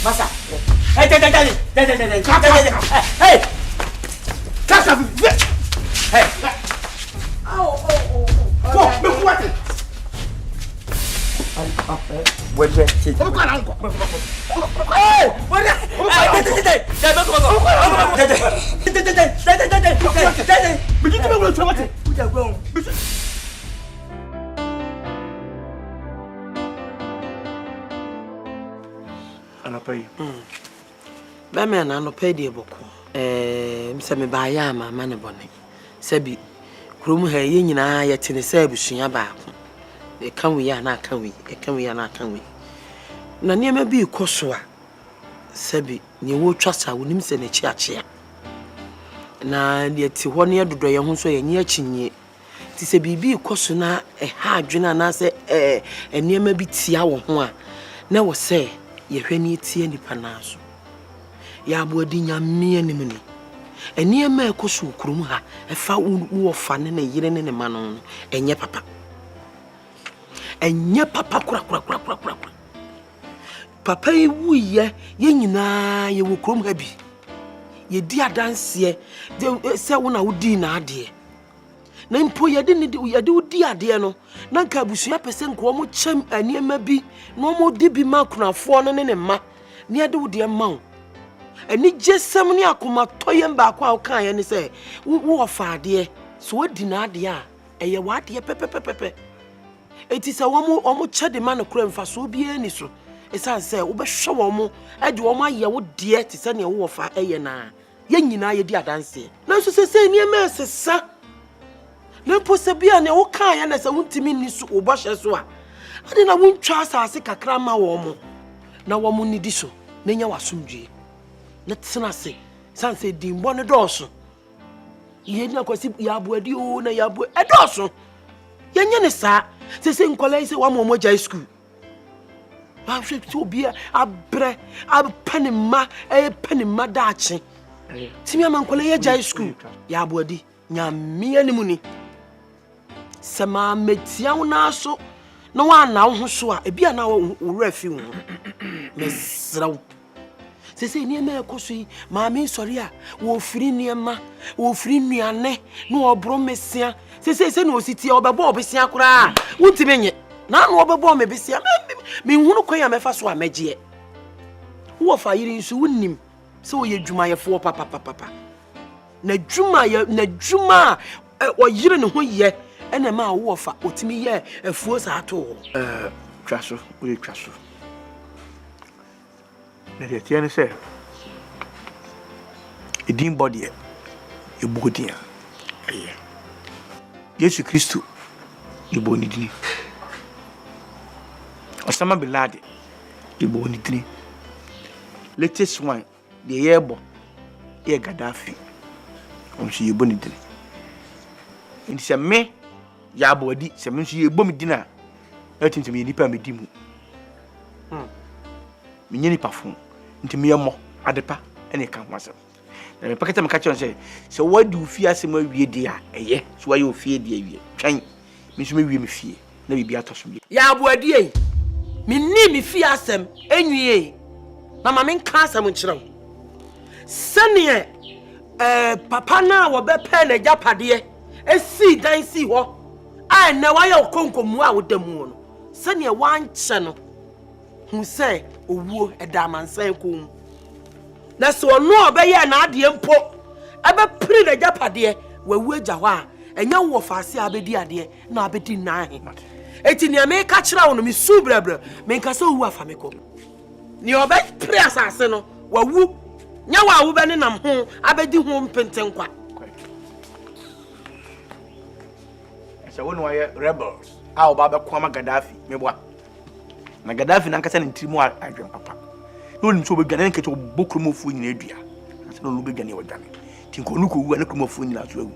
masa hey hey Kaka fi. Hey. Ko, me kuwate. wait see Ko kwa na nko. hey what Me di me wo twate. Anapai. ba me na no pay de boko mse me ba ya ma ne bone sabi krom ha ye nyina ya tene sa abusua ba ko e kan wi ya na kan wi e kan wi ya na kan wi na niema bi koso a sabi ne wo twasa wonim se na chi achia na de ti ho ne dodo ye ho so ye nyi achinye ti se bibi ikoso na ha adwena na se enema bi tia wo ho a na wo se ye hwani tie nipa na so ya aboadi nyame anim ni enema ekoso kurum ha efa wo fa ne na yire ne ma no enye papa kura papa yi wuye ye nyina ye wo kurum ha bi ye di adanse se wo na wodi na ade na mpo ye de wodi ade no na nka busua pese nko mo chem aniema bi no mo di bi ma kunafo no ne ma ne ade wodi ma wo ani jesem ne akoma toyem ba kwa kan ye ne se wo fa ade so wodi na ade a eye wa ade pepepepe eti se wo mo chede ma no kura mfa so bi ani so esan se wo be hwe wo mo ade wo ma ye wo de ti se ne wo fa eye na ye nyina ye di adanse na so se ni ema sesa na posa bia ne wo kan ya na se wontimi ni so wo bohye so a ade na wontwa asase kakra ma wo mo na wo mo nidi so na nya wasomdwe na tsena se san se dimbo ne doso ye ni akwasi ya aboadi o na ya abo edoso ye nya ne sa se nkola se wa mo jai school ba hwe to bia abre apanima panima daache timi amankola ye jai school ya aboadi nyame animu ni sema metia una so na wa na wo so a ebia na wo rafi wo mesraw sese ni ema ekoso yi maami sori a wo firi niema wo firi nuane na obro mesia sese na ositi obebo obesia kura wonti menye na obebo mebesia me hunu kwan ya mefa so a megie wo fa yiri nso wonnim se wo ye dwuma ye fo papa na dwuma o yire ne ho ye ena ma wo fa otimi ye afuo sa to twaso we twaso na de tiene se edin body e bodia aye Yesu Kristo e bonidini Osama bin Laden e bonidini latest one the yebo e Gaddafi onso ye bonidini nti se me ya aboadi se me nso ye bomidina atintim ye nipa medimu me nipa fon nti me yemo adepa ene kan wasem na me paketa me ka chon se wadi ofie asem awie de a eye so waye ofie de awie twan me nso me wie me fie na bibia atoso me ya aboadi e me ni me fie asem enwie na ma me nka asem nkyerɛw sane papa na wo be pe na japade esi dan si ho a na waye okonkomu a wodamu no sane wanche no hu se owuo edamansan kom na so no obeye na ade mpo ebe pri na japade wawu agya ho a enya wo faase abedi ade na abedi nahe eti ne me ka kira wo no me su brabra me nka so wu afa me kom ni obe pri asase no wawu nya wa wo be ne nam ho abedi ho mpenten kwa se wonu aye rebels a oba be kwama Gaddafi mebwa na Gaddafi na nkasa ne ntirimu adwen papa no nim so be gane nke to bokromofu nyina adua na se no be gane wadwane tinko nuko wu na kromofu nyina so awu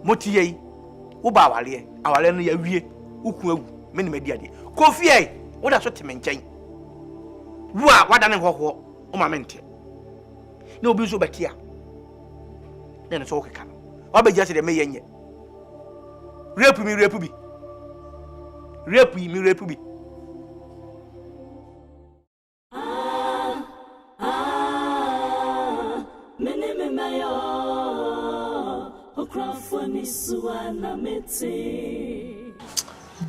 moti yei wo ba awale no ya wie uku awu me ne medi ade kofi ei wo da so teme nkyɛn wu a wada ne hoho o ma mente na obi so betia na ne so wo keka wa be jase de me yenye rape bi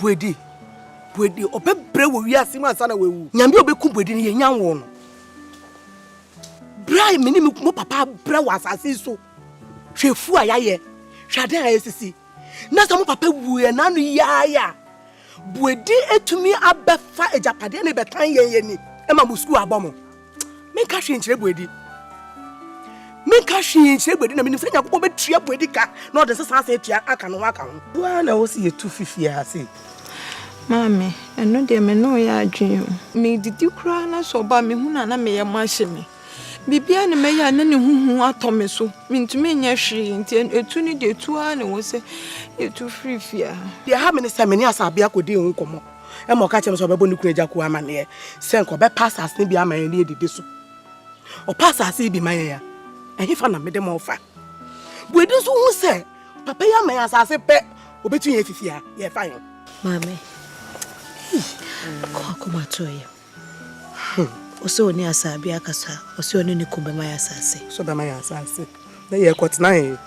Buedi obebre wo wiase mu asana wewu nyame obeku buedi ne yenya wo no brai meni mo papa bra wa asase so hwefu ayaye hwade ayesisi na so mo papa wuye na no yaaya buedi etumi abefa ejapade ne betan yeyeni e ma mo school abomo me ka hwe nkyere buedi na me nfanya ko betua buedi ka na ode sesa asa etua aka no aka ho bua na wo si ye 250 ase Mami, eno de me no ya adwen. Me didi kura na so ba me hu na me ye ma hye me. Bibia ne meya na ne huhu atome so. Mintumi nya hwe nti etu ni de tu a ne wo se etu frifia. Dia ha me ne se me ne asabia kodi hu komo. E mo ka chem so bebo ne kunu agya ko amane. Se nko be pasas ne bi amane ne edide so. O pasas bi man ya. Ehi fa na me de mo fa. Buedi so hu se papa ya man asase pe obetu ye fifia ye fa yo. Mame. Ko ma toye. Oso ni asabia kasa, oso ni kumbe ma asase. So be ma asase. Na ye kwotna he.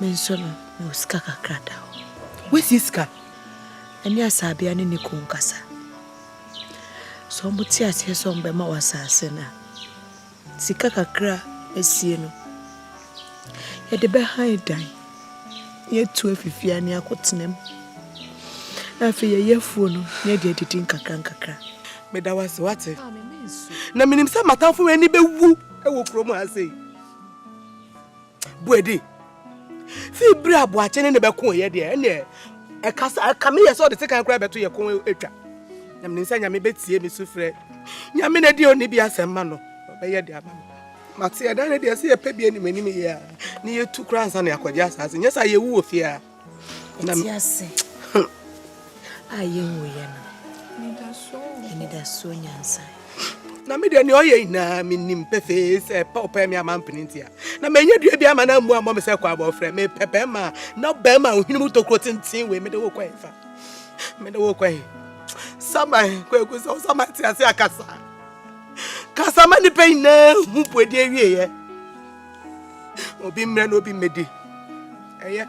Me so no, me uska kakra da. We siska. Ani asabia ni kunkasa. So muti ase so mbe ma wasase na. Sika kakra esie no. Ye de be haidan. Ye tu afifia ni akotenem. Afi ye yefuo no, ne de didin kakra. Me da wase wate. Na minim se matamfo ani be wu e wo kromo ase. Buedi. Fi bra bo ache ne be kon ye de ne e kasa ka me ye so de sekan kra beto ye kon etwa. Na minim se nya me betie me sufre. Nya me na de oni bi asemma no. Be ye de ama. Mate ya dan de se ye pa bi ani manim ye a. Ni ye tu kra ansa na yakwaje asase. Nya sa ye wu ofia. Na me ase. Ayen wo ye no. Ni da so nyansa. Na me de ni oye na minim pefe se pa opa mi amampini ntia. Na menye dua bi ama na mu amom se kwa abofre me pepe ma na ba ma ohinu tokro tintin we me de wo kwa ifa. Me de wo kwa. Sama kwa ku so sama ti ase akasa. Kasa ma ni pe na hu podi awie ye. Obi mre na obi medi. Eye.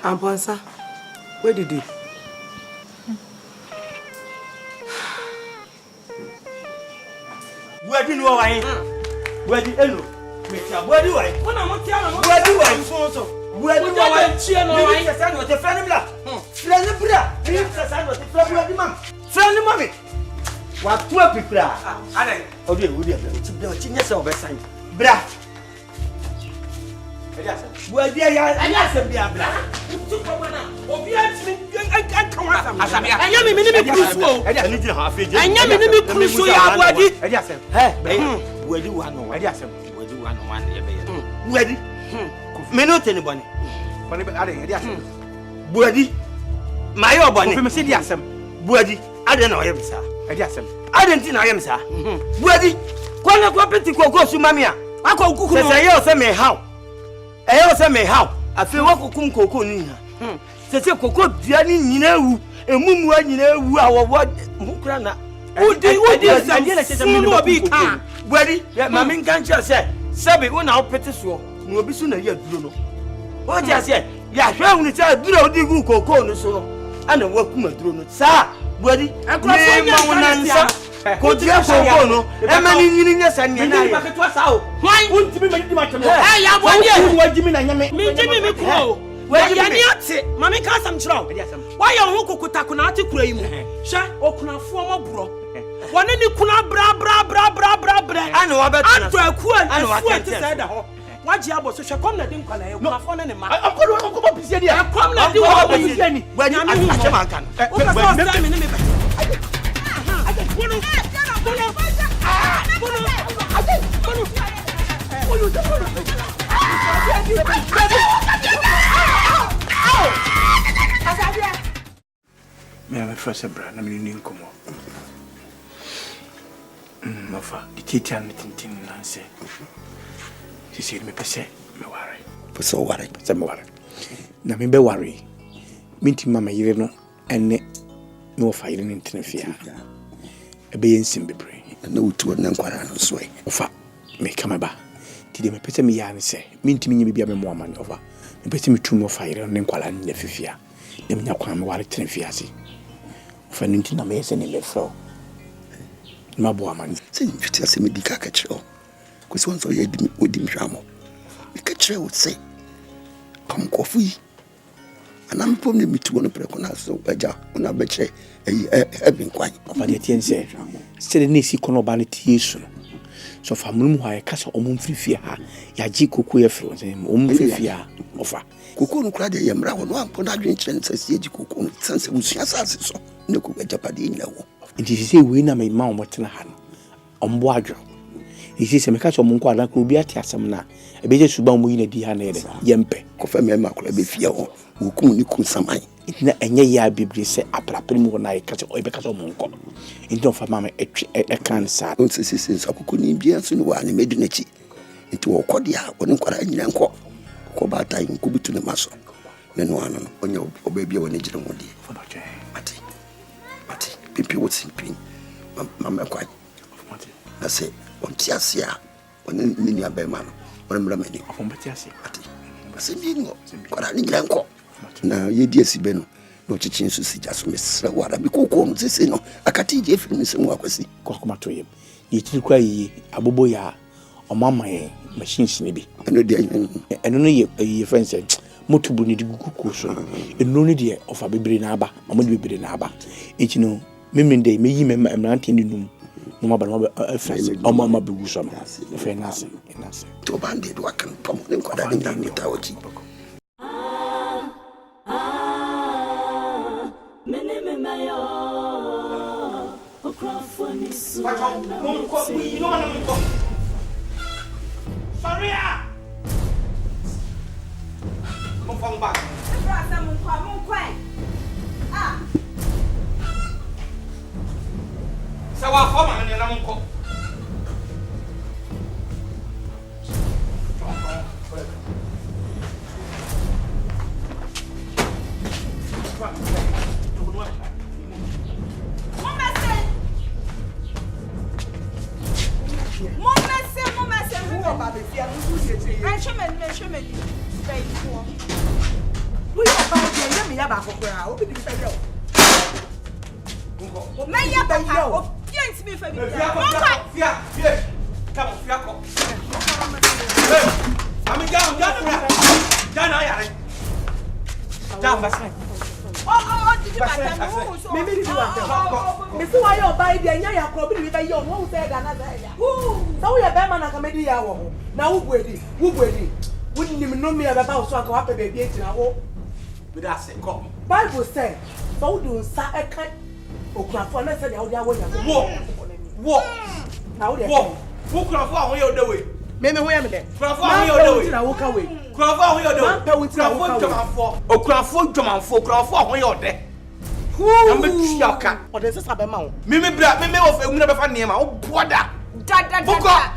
Amponsa. Where did he? Buadi no why? Buadi elo. Metia buadi why? Wona mo tia na mo. Buadi why? So. Buadi no why? Chia no why? Ni say no te friend bla. Friend bla. Ni say no te friend buadi mam. Friend mami. Wa tu apipra. Adan. Odi bla. Ti bla ti nyesa obesan. Bra. Buadi ya asem bia bla. Tu ko mana? Obi atimi kan wa asabia. Anya me ni me kruso. Edi ani di ha afeje. Anya me ni me kruso ya buadi. Edi asem. Buadi wa no. Edi asem. Buadi wa no wan ye be ye. Buadi. Me no teni boni. Boni be ade edi asem. Buadi. My your boni. Ofi me se di asem. Buadi. Ade na oyem sa. Edi asem. Ade nti na oyem sa. Buadi. Kwana kwa peti koko su mami a. Akọ kuku no. Se ye o se me how. Eyo se me how. Afi wa kukum koko ni ha. Se koko dua ni nyina wu. Emumu anyina wu a wo mukura na. Udi se no obi ka. Buadi. Mami nkan che se. Sebi una opete so. No obi su na ye duro no. O je se ya hwe hu ni se duro odi gu koko no so. Ana wa kuma duro no. Sa Buadi. Me ma wona nsa. Ko dia koko no. E ma ni nyini nya sa ni na ye. Ba ketwa sa o. Hwan untimi ma di ma twem. Eh ya Buadi. Wa jimi na nyame. Mi jimi mi ko. Wa ya ni ate. Mami ka sam chiro. Wa ya ho kokuta kuna ate kura yi mu. Hwe okunafo mo bro. Wone ni kuna bra. Ana wa betuna. Ato akua. Ana wa kente say da ho. Waji abo so hwe kom na di nkwana ye. Kunafo ne ne ma. Akodo pisi dia. Kom na di wo pisi ni. Buadi ache man kan. Buadi me ni me. Me am first bra na me ni nkomo. Mafa, di titia me tintin na se. Si se me pese me ware. Pese ware, pese me ware. Na me be ware. Minti mama yire no ene no fa yire ni tinafia. Ebe yensim bebre. Na utu na nkwara no so e. Ofa me kama ba. Ti de me pese me ya ne se. Minti me bia me mo amane ofa. Me pese me tu no fa yire ne nkwara ne fifia. Ne me nya kwa me ware tinafia si. Ofa ninti na me yese ne me fro. Ma bo amane. Se mfiti ase me dika ka kire o. Ko se wonso ye di odi mhwamo. Me ka kire o se. Kam kofu yi. Anam pom ne mitu no preko na so aja una be kire ebin kwan. Ofa de tien se. Se ne si kono ba ne tie su no. So fa munum ha ye kasa omum frifia ha. Ya ji koku ye fro se omum frifia ofa. Koku no kra de ye mra ho no ampo na dwen kire nse sie ji koku no sense busua sase so. Ne ko ajapade nya wo. nti sisi we na me ma omotena ha no ombo adwo isi se meka so mo nko ada ko obi ate asem na ebe je suba mo yi na di ha na yempe ko fa me ma ko be fie ho wo kum ni kun saman na enye ya bibiri se aprapre mu na ka so ebe ka so mo nko nti on fa ma me kan sa on sisi akoko ni bia so ni wa ne medu na chi nti wo kodi a woni nkwara nyina nko ko ba ta yin ko bitu ne maso ne no ano onye obabia woni gire mo di mati pipi wo simpin mama kwa na se on tiasia on ni abema no on mra mani on betiasia ati basi bi no kwara ni nyina nko na yedi asibe no no chichi nso si jaso mesra wara bi kokko no sese no akati je film se mu akwasi kokoma to yem yitiri kwa yi abobo ya omama ye machines ni bi eno dia eno no ye friends motubu ni digukuku so eno ni de ofa bebre na aba amodi bebre na aba echi no memende meyi memrante ni num no ma ba no friends omama bewu so no fe nase to bande do akan pam ne kwada ni dan ta ochi Sawa forma ni na munko. Bible said, so do sa eka okrafo na say how dey awanya. Wo. How dey? Wo. Wo krafo ahun ye odewe. Me ho ya me de. Krafo ahun ye odewe. Na wo ka we. Krafo ahun ye odewe. Man pe won ti na wo ka we. Okrafo dwomanfo, krafo ahun ye ode. Na me tua ka. Ode se sa be ma wo. Me bra, me wo fa mu na be fa ne ma, wo boda. Da.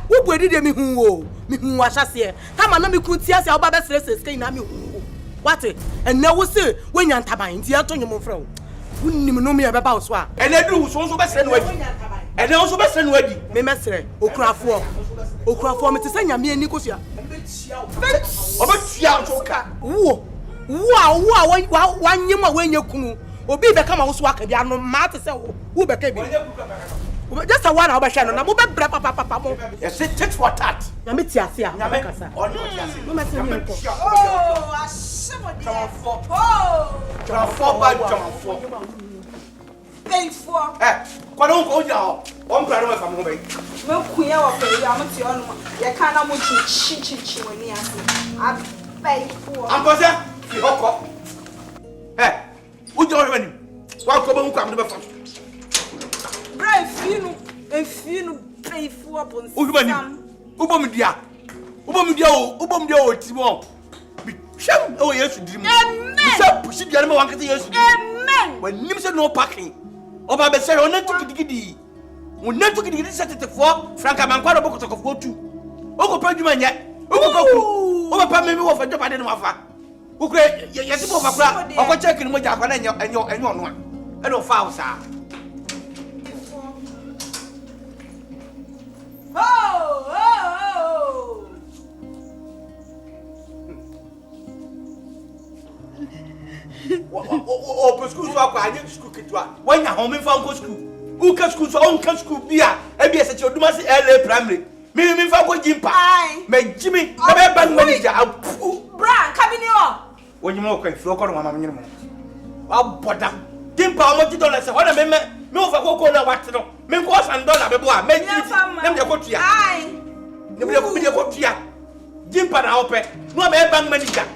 Wo buedi de mi hu wo. Mi hu wa hyase. Ta ma na mi ku ti ase wo ba be sere sere na mi hu. What? And now we say when you antaban, the Antonio Fro. Wouldn't even know me about house. And I do so best and wedding. And also best and wedding. Me mestre, Okrafo. Okrafo me to send me and Nicosia. Wow, 1 year when you come. Obi become a swaka, the no matter so who became just a 1 hour channel. I'm about papa. Yes, it takes what that. Namitia, Sham, oh yes, dream. Amen. Push it, Yanma, one can yes. Amen. When you say no parking, or Baba say, on to Giddy. When not to get it set for Frank Amanquara book of go to. Oh, Perdman yet. Oh, Pammy of a job I didn't offer. Who create yes, or checking with Japan and your one. I don't foul, sir. Oh, school so I didn't school it. When you're home in Fanco school, who can school so on can school beer, and be as your Dumas LA primary. Me Fanco Jimpa. Make Jimmy, never ban manager. Bra, coming on. When you more can flock on my minimum. Oh, but Jimpa, what you don't say, what I mean, no for Coco, what to know. Me was and dollar, beboa, make them the cotia. Aye, never the cotia. Jimpa now, no bank manager.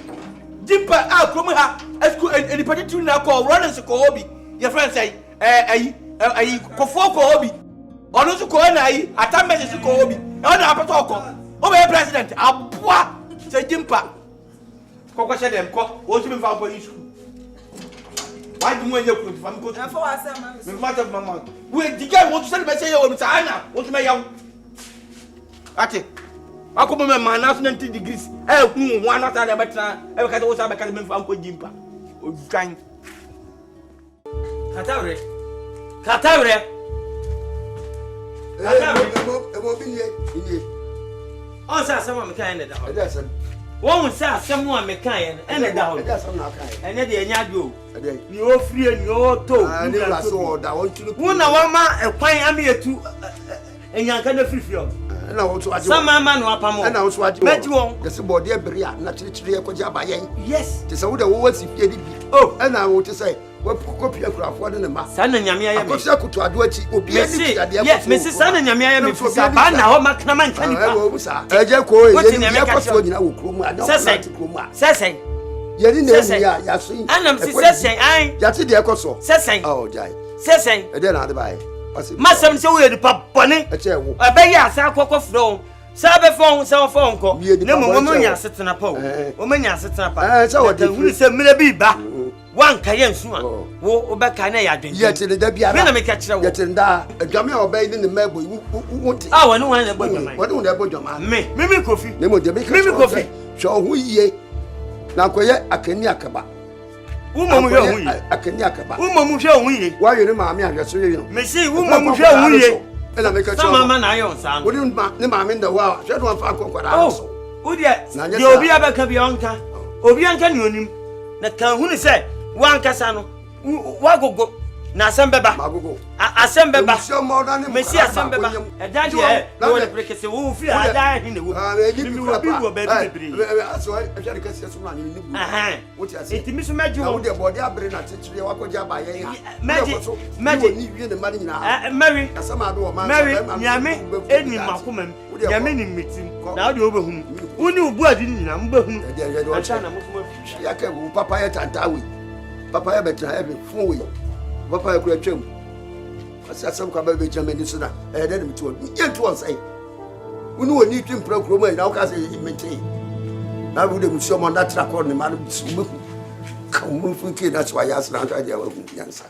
Jimpa, come here. Esku anybody to now call runners ko obi your friend say ayi kofo ko obi onu su ko na ayi atambe su ko obi e ona apato ko o be president aboa se jimpa kokko she dem ko o su me fa ko issue why do you want to fam ko na for asema me mata mama we diga wo tu se be se ye o mi ta ana o tu me yawo ati akobo me man na 90 degrees hu ho anata na betra e be ka wo sa be ka me fa ko jimpa o dwan Katawre. Ebo binie. On sa asɛm a meka yɛ ne da hɔ. Ɛda asɛm. Wɔn sa asɛm a meka yɛ no ɛne da hɔ. Ɛda asɛm na aka yɛ. Ɛne deɛ nya do. Ɛda. Ni ofrie ni oto. Ne la so oda won tulu. Wo na wa ma ɛkwan ame yetu enyanka na firifiri o. Na wo so aje. Sama ma no apamo. Na wo so aje. Bɛji wɔn. Yɛse bɔde abiri a na kyerɛkyerɛ kɔgye abayɛn. Yes. Te sɛ wo da wo wasi fie di bi. Oh, ɛna wo te sɛ wo kopia kurafo de ne ma. Sa na nyame ayɛ me. Akɔsia kutu ado achi obi ani tiade akɔ. Yes, Mrs. Sa na nyame ayɛ me fisa ba na hɔ makna man ka nipa. Wo busa. Ɛgye ko ye ni akɔso nyina wo kurom a. Sɛsɛn. Yɛni na eni a yaso yi. Anam si sɛsɛn ai. Yate de ɛkɔso. Sɛsɛn. Oh, jai. Sɛsɛn. Ɛde na ade bae. Masɛm sɛ wo yɛ nipa bɔne. Ɛkyɛ wo. Ɛbɛyɛ asa akɔkɔ frɛ sa be fon sa fon ko ne mo nya setena pa o mo nya setena pa sɛ wɔde hu sɛ mira bi ba wan ka yɛ nsu a wo be ka na ya dwen yɛ tele da bia me na me ka kyerɛ wo yɛ tele da adwame a ɔbɛyi ne mabo wo ti ah wɔne wɔn na bɔ dwama wɔne wɔn na bɔ dwama me kofi ne mo de me kofi hwɛ ho yie na koyɛ akani akaba wo mo hwɛ ho yie akani akaba wo mo hwɛ ho yie wa yɛ ne maame ahwɛ so yɛ no me sei wo mo hwɛ ho yie ena me ka kyerɛ sama ma na ayɔ nsa wo ne maame nda wa hwɛ no amfa akɔkwara so wo de obi abɛka bi onka obi anka ne onim na kan hu ne sɛ wankasa no wagogo na asɛm bɛba asɛm bɛba mesi asɛm bɛba ɛda deɛ wo de prekese wo firi ada hin ne wo mi wo bi wo ba bi bebre aso ɛhwɛ de kɛse so na ne ne bu wo ti ase etimi so mɛgye wo wo de bɔde abere na kyekye wakɔgye abayɛ mɛgye ni wie ne ma ne nyinaa mary asɛm ado wɔ ma mary nyame eni makoma m nyame ni metim na wo de wo behunu wo ni obu adi nyina mbehunu acha na mo fi ya ka wo papa ya tantawe papa ya betra ebe fun we papa ya kura twam asasam kwa ba be jamani so na e de me to ye to on sai wo ni woni twim pra kuro mai na wo ka say mente na wo de mu so mo na tra ko ne ma no su me ka mo fu ke na so ya asra ta dia wa hu nyansa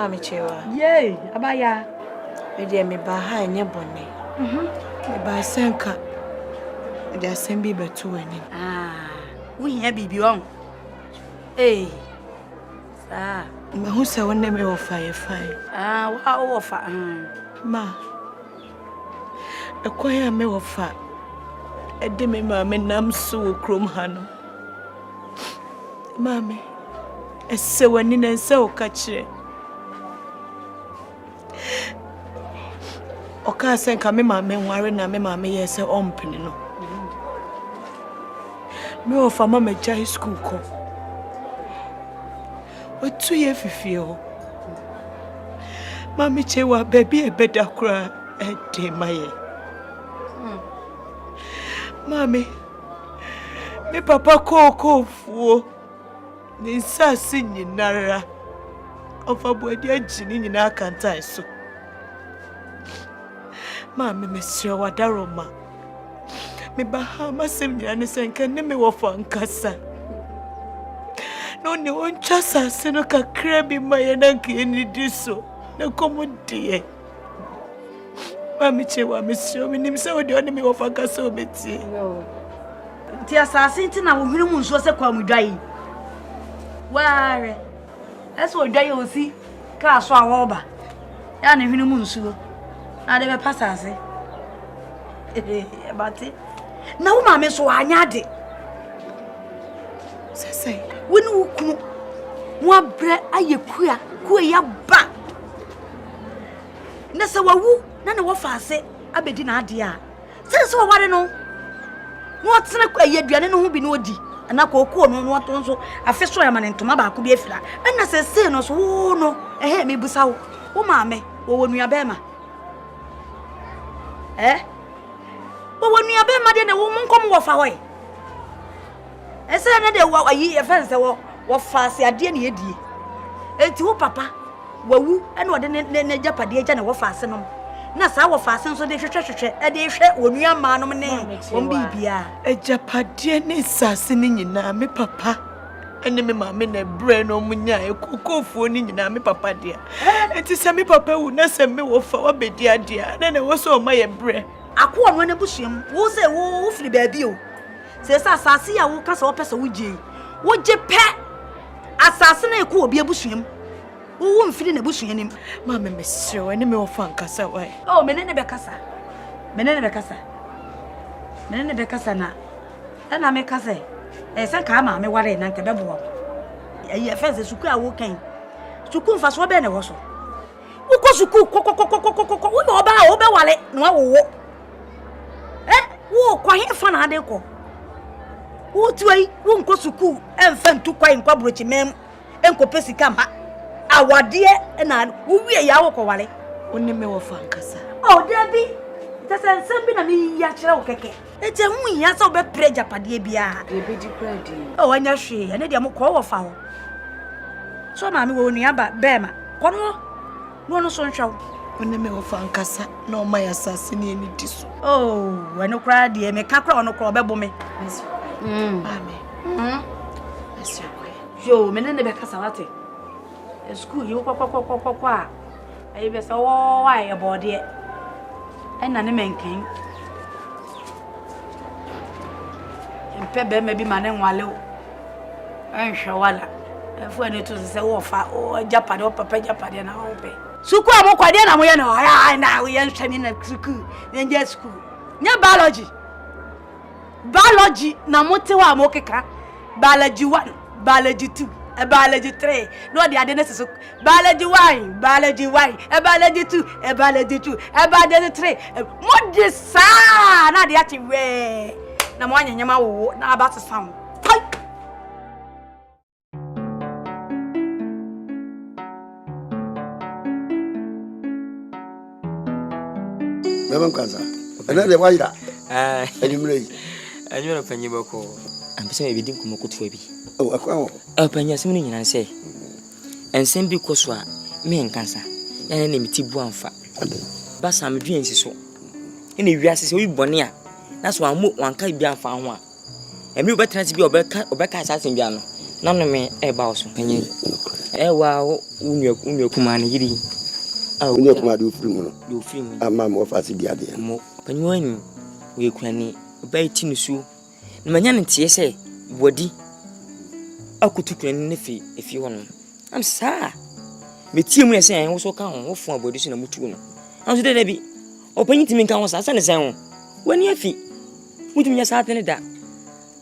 Mami Chewa. Yay, abaya. Me de me ba ha enye bone. Me ba senka. Me de asem bi beto ani. Wo hia bibi won. Sa. Me hu se wonne me wo fa ye fine. Wa wo fa. Ma. Ekoya me wo fa. Ede me ma me nam so wo krom ha no. Mami. Ese wani na nse o ka kire. Oka senka me ma me nware na me ma me yese ompini no. Me o fa mama high school ko. Otu ye fifie ho. Mami Chewa baby e beda kura e de maye. Mami. Me papa ko fuo. Ni nsase nyinara. Ofa boadi agini nyina kantan so. Mami mesio wadaroma. Me bahama semnya ne senka ne me wofa nkasa. No ne woncha sase no kakra bi maye na nke ni diso. Na komodie. Mami Chewa mesio me nim se wodi oni me wofa nkasa obeti. Yo. Ti asase nti na wo hwene mu nso se kwa mudwai. Ware. Eso odwai osi ka so awoba. Ya ne hwene mu nso. Na de be pasase. Bati. Na wo ma me so anya de. Sese. Woni wo kunu. Mo abre ayekua, ku ya ba. Na se wawu, na ne wo faase abedi na ade a. Sese wo ware no. No atena ku ayeduane no ho bi no odi. Ana ko ko no no ato nso afeso ya mane ntoma ba ko bi afira. Na sese no so wo no, me busa wo. Wo ma me, wo wonu abema. Wo wonu abema de na wo monkom wo fa hoy. Ese na de wa yi e fence wo faase ade na yedie. Enti wo papa wawu e na ode ne japade agya na wo faase no. Na sa wo faase nso de hwehwehwehwe e de hwe onua ma no ne won bibia. Ajapade ne sase ne nyina me papa. Ene me mama na bre no munya e kokofuo ni nyina me papa dia. Enti se me papa wu na se me wo fa wa bedi adia. Na wo so ma ye bre. Akwo no ne busuam. Wo se wo firi baabi o. Se sa asase ya wo kasa wo pese wo je. Wo je pe. Asase na ekwo obi abusuam. Wo mfiri na busuam nim. Mama me sure ene me wo fa nkasa wai. Oh, menene be kasa. Menene be kasa. Menene be kasa na me kasa. Se ka ma me ware na nke bebo. Ayi fence suku a wo kan. Suku mfa so be na wo so. Wo ko suku kokokokokokoko wo no ba wo be wale na wo wo. Wo kwa hefa na ade ko. Wo tuai wo nko suku emfa ntu kwa nkwa brochi mem enko pesika ma. Awade na wo wie ya wo ko wale. Oni me wo fa nkasa. Oh, Debbie. Tese sembi na mi ya kire wo keke. Eje hu ya so be pre japade bia. Ebe di pradi. Oh, anya hwe, ene de mo ko wo fa ho. So na mi wo nua ba bema. Kono no so ntwa. Oni me wo fa nkasa na o ma ya sase ni eni diso. Oh, eno kra de me ka kra ono kra obebo me. Amen. Merci. Yo, menene be kasa wate. School you kwa. Ayi be so wa ye bode. Ena ne menken. Empe be me bi mane nwale o. Enhwe wala. Efu ene to se wo fa o japade o papa japade na wo pe. Suku am kwade na mo ye no ya na wo ye nhwemi na suku. Nje school. Nya biology. Biology na mote wa mo keka. Biology 1, biology 2. Biology 3. No, the adenesis. Biology 1, biology 1, biology 2, biology 2, biology 3. What this sa? Na the active way. Na mo anya nyama wo na about to sound. Mama kaza. Ana de waira. Enimrei. Anyo panyi bako. Ampese me bidin kuma kutu bi. Oh, akwa. Panyi asem ni nyina se. Ensem bi koso a me nkansa. Yana ne miti bu amfa. Basa me duen siso. Ene wiase se obi bone a. Na so amu wanka bi amfa ho a. Emi obetrans bi obeka asasem bi ano. Na no me e ba oso panyi. Wa unye kuma ne yiri. Unye kuma do free mu no. Do free mu. Ama mo fa se dia de. Mo panyi wani we kwani obai tinusu. Na manya ne tie se bodi akutukun ne fi efi hono. Am sa me tie mu ese an wo so ka ho wo fu abodi so na mutu no. Am so de bi opanyi timi kan wo sa ne sen ho. Wani afi mutu nya sa tene da.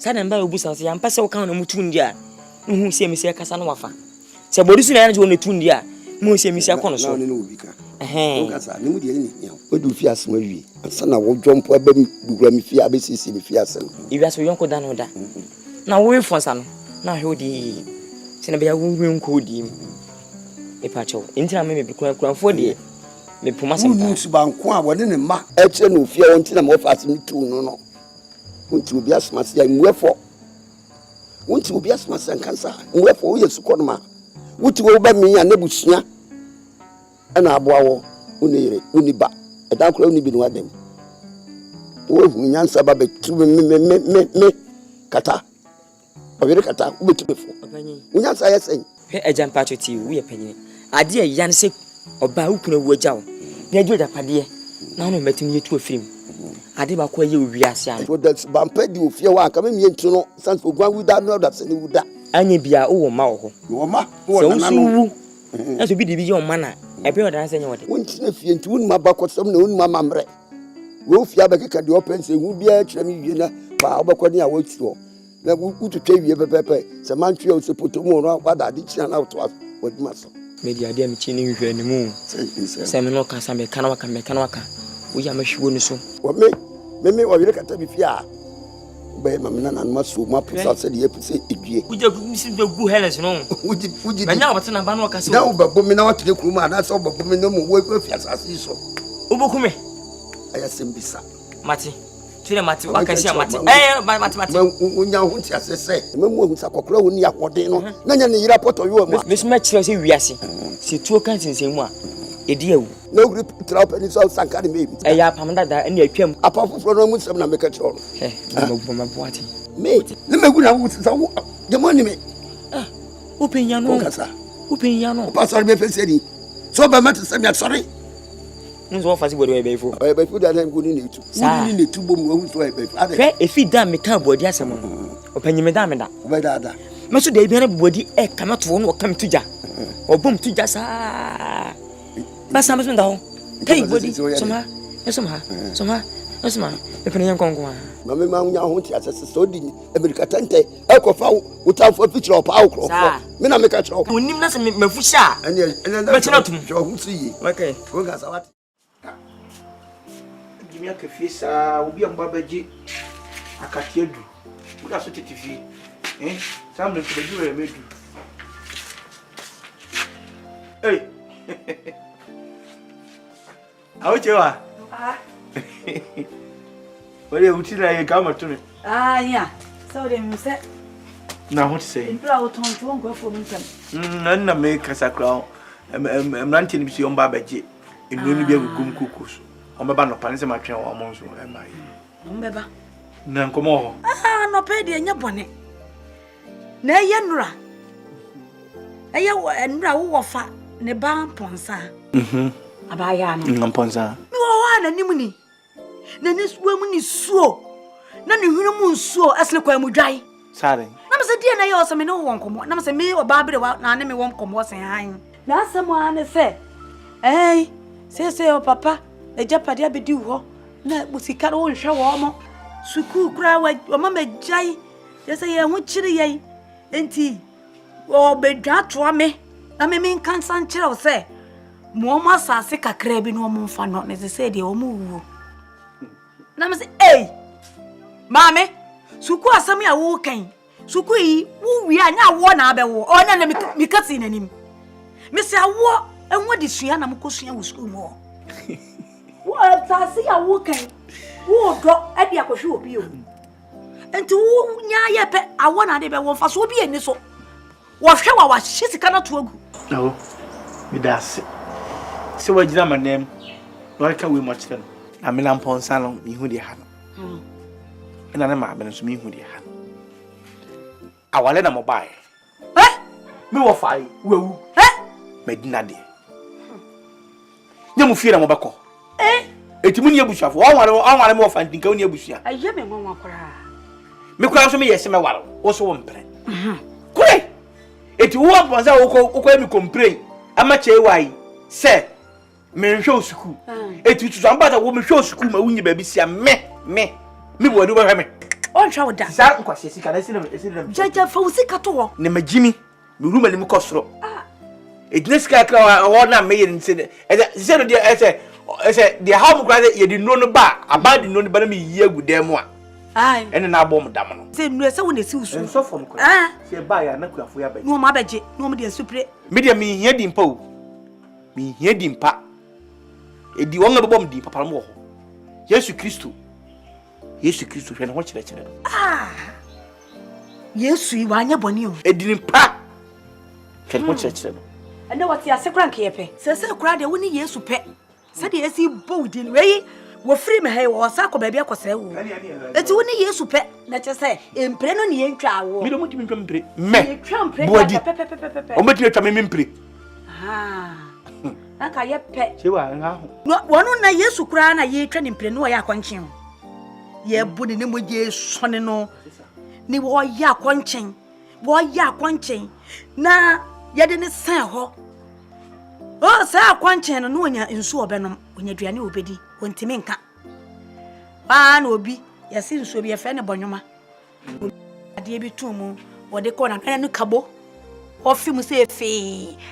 Sa na mba obu sa so ya mpa se wo ka ho na mutu ndia. Hu se me se kasa na wafa. Se bodi so na ya je wo na tu ndia. Mu se me se akọ no so. Na no obi ka. Kasa ne mu de ni nya. Odu fi asem awie. Ansa na wo dwompo aba bugura mi fi abesisi mi fi asem. Ibi aso yonko da no da. Na wo efonsa no. Na hwe odi. Se na be ya wo nko odi. E pa cho. Intina me be kura fo de. Me poma se pa. Su banko a wode ne ma. E che no fi won tina mo fa asem tu no no. Wonti obi asmase ya muefo. Wonti obi asmase kansa. Muefo wo yesu ko no ma. Wuti wo ba mi ya na busua. Ana aboa wo. Unire uniba eda kura uni bi no adem wo hu nyansa ba betu me kata obere kata wo betu befo opanyi nyansa yesen he ejampa choti wo ye panyi ade ya ne se oba ukuna wo agya wo na agyo japade na no metim yetu afrim ade ba ko ye owi ase an so that bampa di ofie wa aka me ntu no sans ogwan wuda no da se ne wuda anya bia wo ma wo wo ma wo na no so bi di bi yo ma na ebe o dan se nyewode wonti na fie nti wonma bakosam na wonma mamre wo fie abekeka de opense hu bia kire mi wie na ba obekoni a watuo na wututwa wie pepepe se mantwe o se potomo no wada de kina na to wadima so media de mi chini hwe ni mu se me no ka sa me kana waka wo ya mahwo ni so wo me wo yire kata bi fie a be mamna na ma so ma pisa se de epise edue uja misi be gu heles no uji banya obata na ba no ka se na obabo me na watire kuruma na se obabo me no mu wo fi asase so oboku me aya sembisa mati Tire mate wakasi mate. Mate. Unya ho ti asese. Memu ahu sakokora woni akode no. Na nya ne yira poto yo ma. Mesma kire se wiase. Se tuo kan sensemu a edi awu. Na ugri tra pani so sankare me. Ya pamda da ene atwam. Apa foforo no mu sem na meka kire no. Mabuati. Me. Ne megu na wo sa wo. Demoni me. Upenya no. Kasa. Upenya no. Pa sorry me fesedi. So ba mate sem ya sorry. Nzo fasi bodo e befo. E befo da na nguni ne tu. Nguni ne tu bom wo so e befo. Ade. Hwe efi da me kan bodi asem no. Opanyime da me da. Oba da. Me so da bi na bodi e kamato no kam tuja. Obom tuja sa. Basa me so da ho. Kai bodi. Soma. Esoma. E pene yankonkwa. Mama ma nya ho ti asese so di America tante e ko fa utafo picture opa awkro. Me na me ka kire. Onim na se mafu sha. Ene Me tena tum. Jo hu su yi. Okay. Ko ga sa wat. Jimmy Kafisa will be on Babaji. I can't hear you. What are such a TV? Something to do a made you. Hey, how you are? Well, you would like a camera to me. Yeah. So they said, Now, what to say? Flower tone won't go for me. None of make us a crown. I'm ranting with your Babaji. It will be a good cuckoos. On my band of pants and my train or months. Am I? Remember? None come on. No pay the your bonnet. Nay, Yanra. And Raw fat, ne barn ponsa. Abayan. Ponsa. No one, and Nimini. Then this woman is so. None of you so as the Quamu dry. Sorry. Nam said, dear, I also may no one come. Nam say me or Barbie about Nanny won't come was saying. Now someone said, eh, say, oh, papa. E japade abedi wo na musika no hwe wo mo suku kura wa mama jai yesa ye hu kire ye enti o bedwa to me na me kan san kire wo se mo ma sase kakra bi no mo mfa no ne se de o mu wu na me se eh mame suku asam ya wo kan suku yi wo wi anya wo na abewo o na mi kasi nanim me se awo enwo de sua na mo kosua wo suku mo Tasi ya woken. Wo do e dia kohwe obi o. Enti wo nya ye pe awona de be wo fa so obi eni so. Wo hwe wa hyisika na to agu. No. Me das. Se wa gina manem. No ka we much then. Na me lam pon salon mi hu de ha no. Ina na ma be so mi hu de ha. Awale na mo bae. Me wo fai wewu. Medina de. Nyamu fie na mo beko. Etimu ni abusuafo wanware me ofa ndinka woni abusua aye me nwanwa kora me kora so me yese me waro wo so wo mpre kure eti wo bonza wo mi complain ama che wai se me nhwe osuku eti tutu ambata wo me hwe osuku ma wunyi ba bisia me bo adu ba hwe me on hwa woda sa nkwase sika na esine jaja fa usika to wo ne magimi me ruma ni me kosoro edneska kra wo na me yin se no dia ese the how mu kwade ye di no no ba aba di no no ba na me yi agudem a ai ene na bom dam no se nu ese wo na si usu so fom ko se ba ya na kuafo ya ba no ma beje no mo de supre media me hia di mpa o me hia di mpa edi won bom di papa mo ho Yesu Kristo hwe na ho kire Yesu yi wa anya boni o edi ni mpa hwe na ho kire no ene wati ase kran ke yepe se kura de woni Yesu pe se de esi bodi ni we wo free me he wo sa ko ba bia kwasa wu eti woni Yesu pe na che se empre no ni yentwa awo mi do mutimi ntwa mpre me bodi o mutimi twa me mpre aka ye pe chewa nga ho wonu na Yesu kura na ye twa ni mpre no ya akwanchen ye bodi ne mo je sone no ni wo ya akwanchen na ye de ne san ho o sa akwanchen no onya nsu obenom onya duane obedi wontimi nka ba na obi ye si nsu obi ye fe ne bonyoma ade bi tumu wode ko na no kabo ofi mu se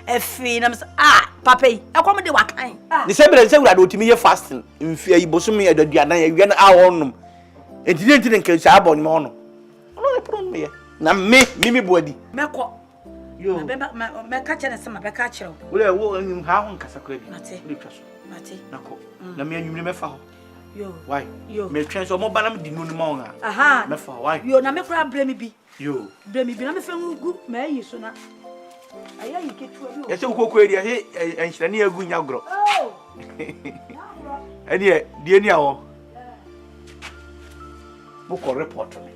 efi na papa yi akwam de wakan ni se bere se wurade otimi ye fasting mfi ayi bosomi aduadan ye wi na awonum enti nke sa abon me hono no problem me na me boadi meko yo me ka chene se ma be ka chiro wo ha ho nkasa kra bi mate le twaso mate nako na me anwumre me fa ho Yo. Why? Yo. Me try so mo banam di no ma on. Aha. Me fa why? Yo na me kura bre me bi. Yo. Bre me bi na me fa ngu me yi so na. Aya yi ketu abi. Ye se ukoko eri he enhira ne agu nya gro. Oh. Edi die ni awo. Mo ko report me.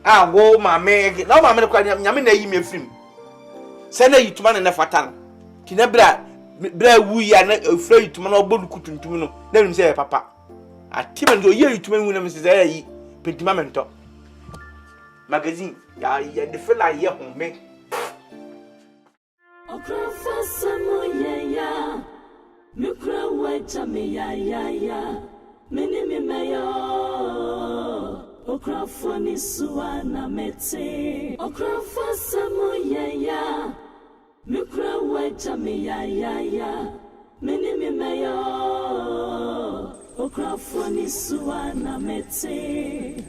Ah wo ma me na ma me kwa nyame na yi me film. Se na yituma na fatal. Kina bra wu ya na afra yituma na obodu kutuntum no. Na nim se papa. Atima ndo ye yituma hu na me se yi pentima mento. Magazine ya de fela ye ho me. Okrafa samoya mukra wacha me ya mene meyo okrafa ni suana mete okrafa samoya mukra wacha me ya mene meyo okrafa ni suana mete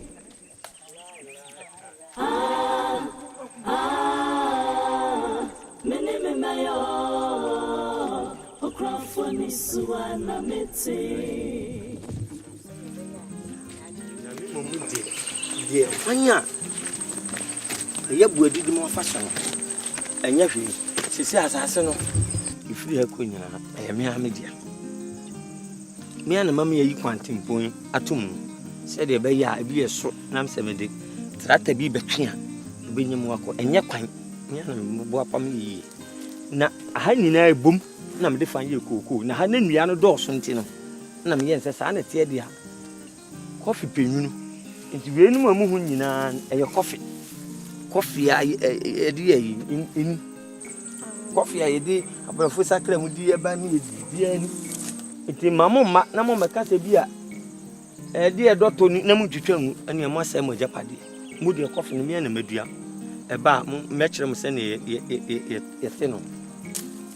mene meyo okrafa ni suana mete de fanya ya buadi de mo fashion enya hwe sisi asase no ifiri akonya na me amedia me ana mama yi kwantimpon atum se de be ya bi eso nam se me de trata bi betwea benyem wako enye kwan me ana me bo apam yi na aha nyina ebom na me de fanye kokoo na ha na nua no dɔɔso ntino na me yense sa na tie dia coffee penwunu nti we nu mamu hu nyina eye coffee a edi ayi in coffee a yedi abrafo sakra mu di eba ni yedi ani nti mamu ma na mo meka se bi a edi edoto ni na mu twetwa mu ani mo asem ajapade mu de coffee no me na madua eba mo mekere mo se na ye teno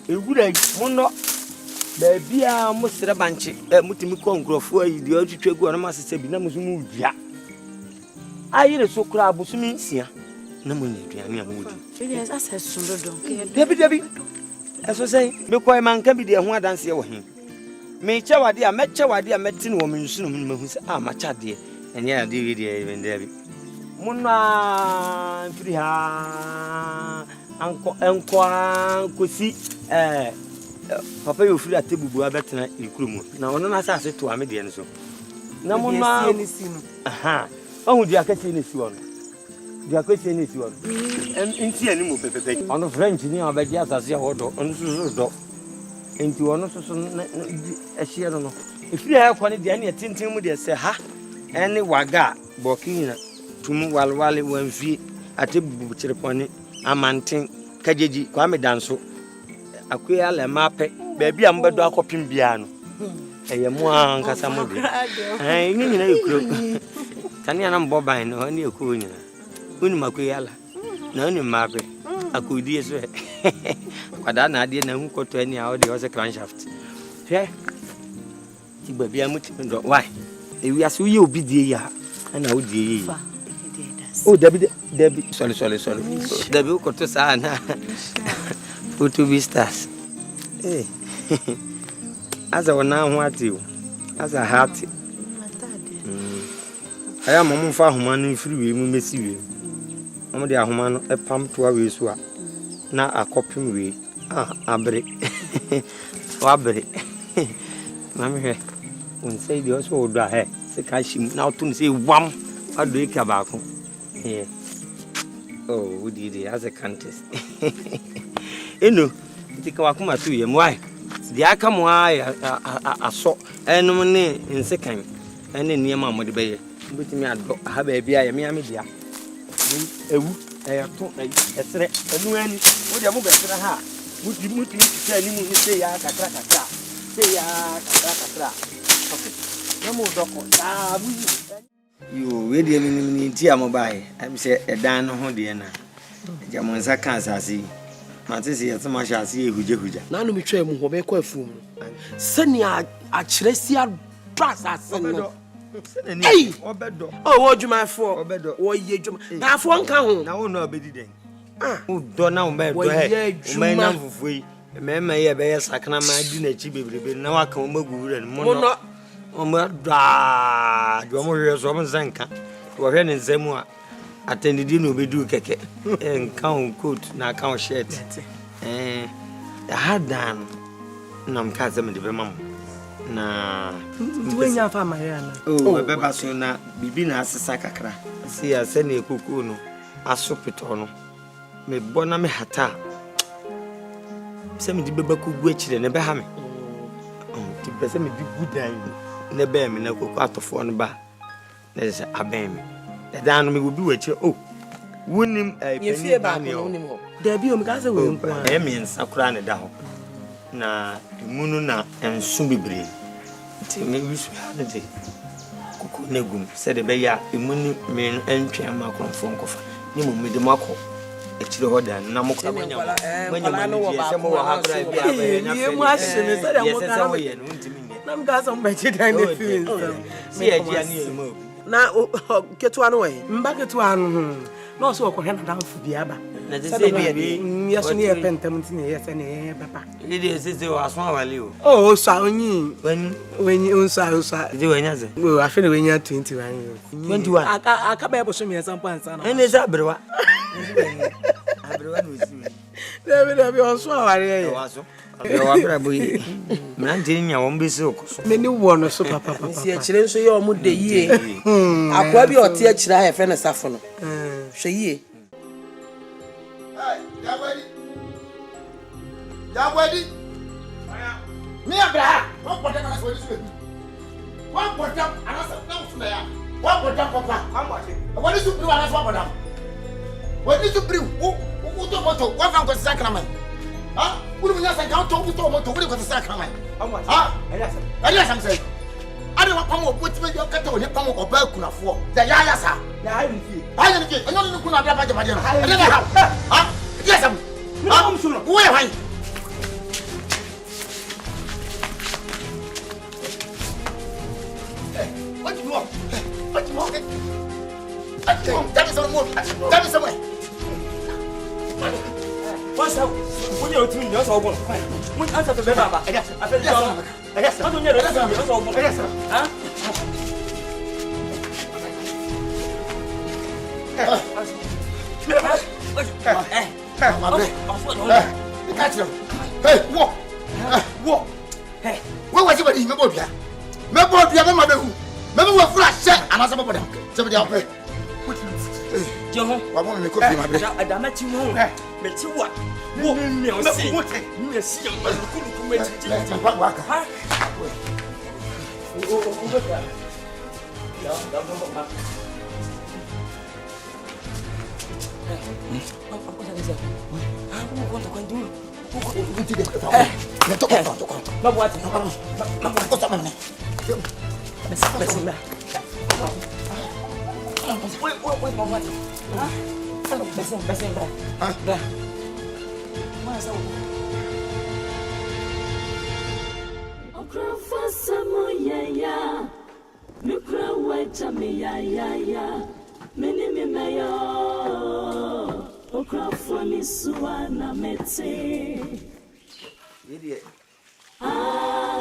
egura mo no ba bia mo sere banche mutimi ko nkrofo ayi de otwetwa gu na ma sese bi na mo mu dua ayire so kura abusumi nsia na mo nyaduane a mo di Yes, as a sundodo. Debi eso sei me ko e manka bi de ho adanse ye wo he me chawade a mechawade a meti no mo nsu no mo hu se ma chade enye ade wi de even debi munna firi ha anko kosi papa yo firi atebubu abetena ikurumu na ono na asase to ame de nso na munna aha ohu dia kase ne si ono dia kase ne si ono enti ani mo pepepe ono french ni abedi asase hodo ono so do enti ono so na ehie no efiri ha kwa ne dia ne tintin mu de se ha ene waga bokina tumu walwale wanfi atebubu chirepone amanten kajeji kwa me danso akoya le mape baabi a mbedo akopim bia no eye mo ankasa mo de ni nyina ekuro tani ana mbo ban no ni ekuro nyina uni makoya la na uni mape akodi eso kwada na ade na hu koto ani a ode ose crankshaft he ti baabi amuti ndo why ewi aso ye obi die ya na odie ye oh Debbie sorry Debbie koto sana photo vistas asa wana ho ati asa hati aya mamu fa homa no firi we mu mesi we mamu de ahoma no epam to awe so a na akopim we abre wabre mami he on say de so do he se ka shim na otu se wam ado e ka ba ko yeah. Oh, we did it as a contest. You think I come to you, why? The I come why I saw any money in second, and then near Mamma the Bay. But me, I have a beer, a mere media. A threat, and when would you move to the heart? Would you move to tell him you say, I can crack a crack? Say, I can crack a crack. No more doctor. You ready in tia mobile. I'm say a dan ho de na. Jamonsa kan asase. Mate se yetso ma sha ase ehujehuja. Na no metwa mu ho be kwa afu mu. Sani a kiresi a brass asen. Hey, obedo. Oh, wo dwuma fo. Obedo. Wo ye dwuma. Na afo nka ho. Na wo no obedi den. Ah, wo do na wo be do he. Wo me na fufu yi. mema ye be sakana ma di na chi bebrebe na waka mo maguru mo no o mo da do mo hwe so mo zanka wo hwe ne nzamu a atendidi no bedu keke enka on coat na aka on shirt hadan nam ka zame de be mam na wenya fa Mariana o be ba so na bibi na asesa kakra si ya se na ekuku no asopito no me bona me hata se me di beba ku gu akire ne be ha me ti be se me di gudan ne be me na koku atofo no ba na se aben me da no me wo bi wa akire wonim yefie ba no wonim ho da bi o me ka se wo nko a me nsakura ne da ho na imunu na ensu bebre ti me wisu ha de koku negum se de be ya imunu me entwa ma konfon kofa ni mo me de makọ ekire ho da na mo kwa manya no wo ba mo ha bra bi aba nya fe ni mo ahye ne se de mo ka wo ye no ntimi ne na mo ka so mba chi dan de fi si eji ani mo na ketua no we mba ketua no no so ko hena danfo bi aba na de se bi yeso ne yepentem ntine yese ne papa ile se se wa so awale o oh so onyi wenyi unsa de wenya ze o afi ne wenya 21 aka ba ebo so me sampo ansa na ene za brewa abrewa no si David on so aware ye wa so wa bra boy mranti nya won be se okoso me ni wo no so papa si akire nso ye omu de yie akwa bi oti akire ha efe ne safo no hwe yie Jabwedi. Me abra. What put them on us? What put them on us? What put them papa? What is to do on us? What put them? What is to do? Who to moto? What from the sacrament? Huh? Who do you say? Don't talk to moto. Who do you sacrament? Huh? Elias, I'm saying. I don't want to come up with your cattle. You come up with a kuna for the yaya, sir. I didn't feel. I don't know. I don't know. Huh? Yes, I'm. Where are you? What do you want? What do you want? That is some more. That is somewhere. What's up? When you're doing your soul, when answer to the Baba, I guess. I feel yes. I don't know. Yes, sir. Huh? Hey, walk. Walk. Hey, what was it with you, Mabobia? Mabobia, Mabou. Maybe we'll flash and answer for them. Somebody out there. John, I want to cook my bread. I don't let you know. But you what? You see,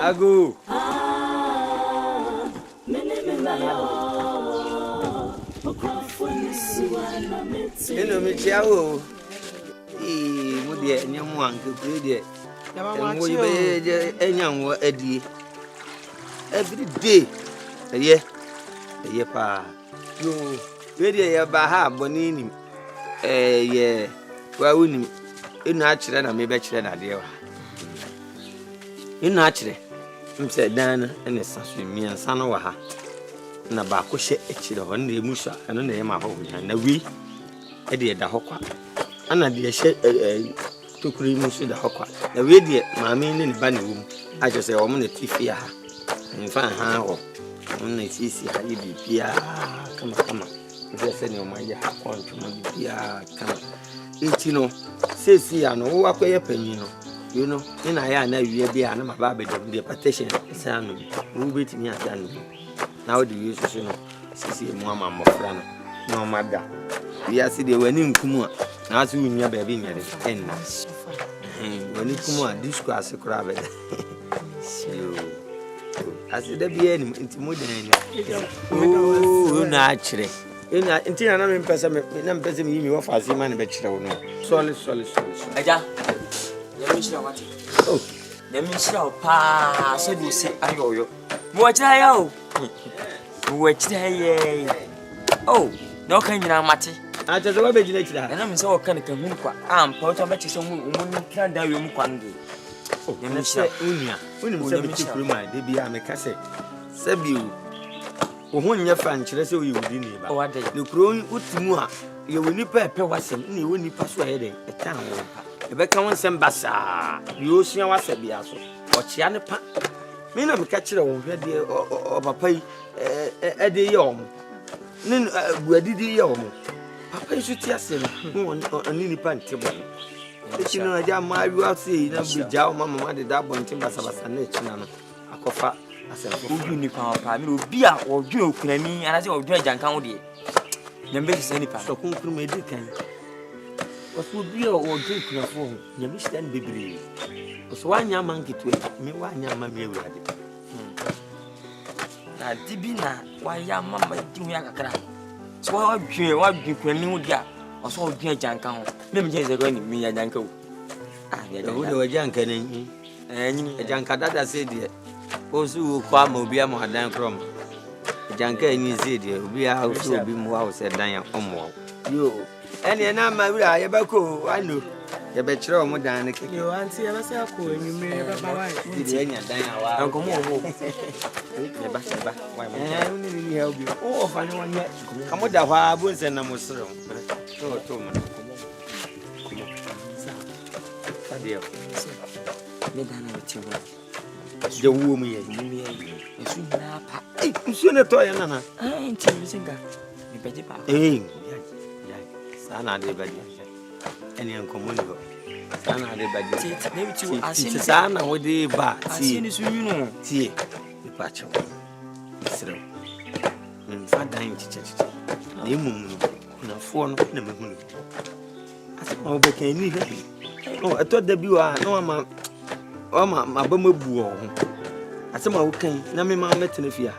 Ago. Hello, Michao. Mo de nyamu anke kure de. Mo ye be enyanwo adie. Every day. Eye pa. Yo, we de ye ba ha boni ni. Ye wa woni. Enu a kire na me be kire na de wa. Enu a kire. Mse dan ene sasu mi ansa no wa ha. Na ba ko hye akire ho na emusa eno na ye ma ho na wi e de da hokwa ana de hye tokuri musu da hokwa na wi de maami ne ba na wum a je se o mo na tifia ha nfa ha ho na sisi ha yi bibia kama je se ne o ma ye ha konto ma bibia kama enti no sesi ya no wo akoye panyi no you know ina ya na wi bia na ma ba be de petition sa no wo betimi ata no now the use so no sisi mu ama mofra no no mada we are see the wani nkumu a na so unya ba bi nyere enna Oni kuma disco asekura be. Sio. Asida bi ani nti modern ni. Oh, na achire. Ina nti na me mpese me na mpese me yimi wo fa ase ma ne be chire wo no. Sorry. Aja. Ya mi shira wati. Oh. Ya mi shira pa se du se ayoyo. Mo chira ya o. Mo chira ye. Oh, no kan nyina mate. Acha so be jina chira. Na me se o kan kan hu kwa. Ampa o to be chese mu ni kan da we mu kwa ndo. Oh, ya mi shira unia. Uni mo se be chikuru ma de bia me ka se. Sabiu. Wo ho nya fa nkyere se o ye wudi ni ba. O wade. Ne kuro utimu a ye woni pa epe wasem ne woni pa so ayede etan wo pa. E be ka won sem basa. Yo sua wasabia so. O chia ne pa. Me na me ka kire wo hwe de o papa yi e de ye o mo. Ne buadidi ye o mo. Papa yi so ti asem. Mo oni ni pa ntebo. Ekino aja ma wi ase na buja o mama de da bontin basa na ekina no. Akofa Obi ni pa mi obi a odwe okunani ana se odwe jankan wo de nyambe se ni pa so kunkuru me di kan ofu obi a odwe okunafo nyambe se ni bebere so wanya manketwe me wanya ma me awurade na dibi na wanya mama di hu akakra so wadwe kunani wo de a so odwe jankan ho me me je ze go ni me ya jankan wo ya de wajankan ni nyini jankan dada se de osu kwa ma obi am adan krom janka ni zedi obi a osu obi mu wa se dan omo yo ene na ma wira ye bako anu ye be kire omo dan ne keke yo anti ye ba se akọ enyume baba wa di enya dan awa anko mo wo ye ba wa ma uni ni he obi o fa ni wonye kamo da hwa bo nse na mo soro to mo sa dio ne dan na ti wo je wo mu ye esu na pa nsu ne to ye nana nti misinga ni beje pa ya sana de beje eni enkomo ni go sana de beje ne bi ti wo asini sana wo de ba ti asini su yunu ti ni pa che sero fa dan chiche ne mum na fo no na me hunu asema wo be kan ni da no eto da bi wa no ma ma ba mabu o asema wo kan na me ma metene fia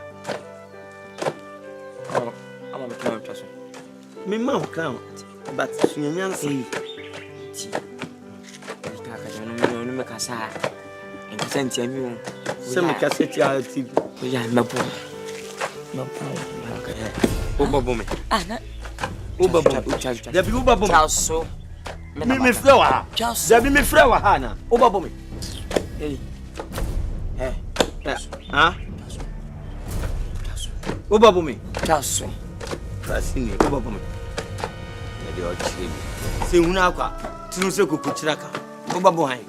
ama me kan twaso me ma wo kan but sunyanyan sei ti ka no me kasa en senti ami wo se me kasa ti a ti o ya mabu o babo me na o babo da bi o babo twaso me fra wa ha da bi me fra wa ha na o babo me Oba bomi chaso fasini oba bomi ya de ochire bi se hunu akwa tinu se koku chiraka oba bo han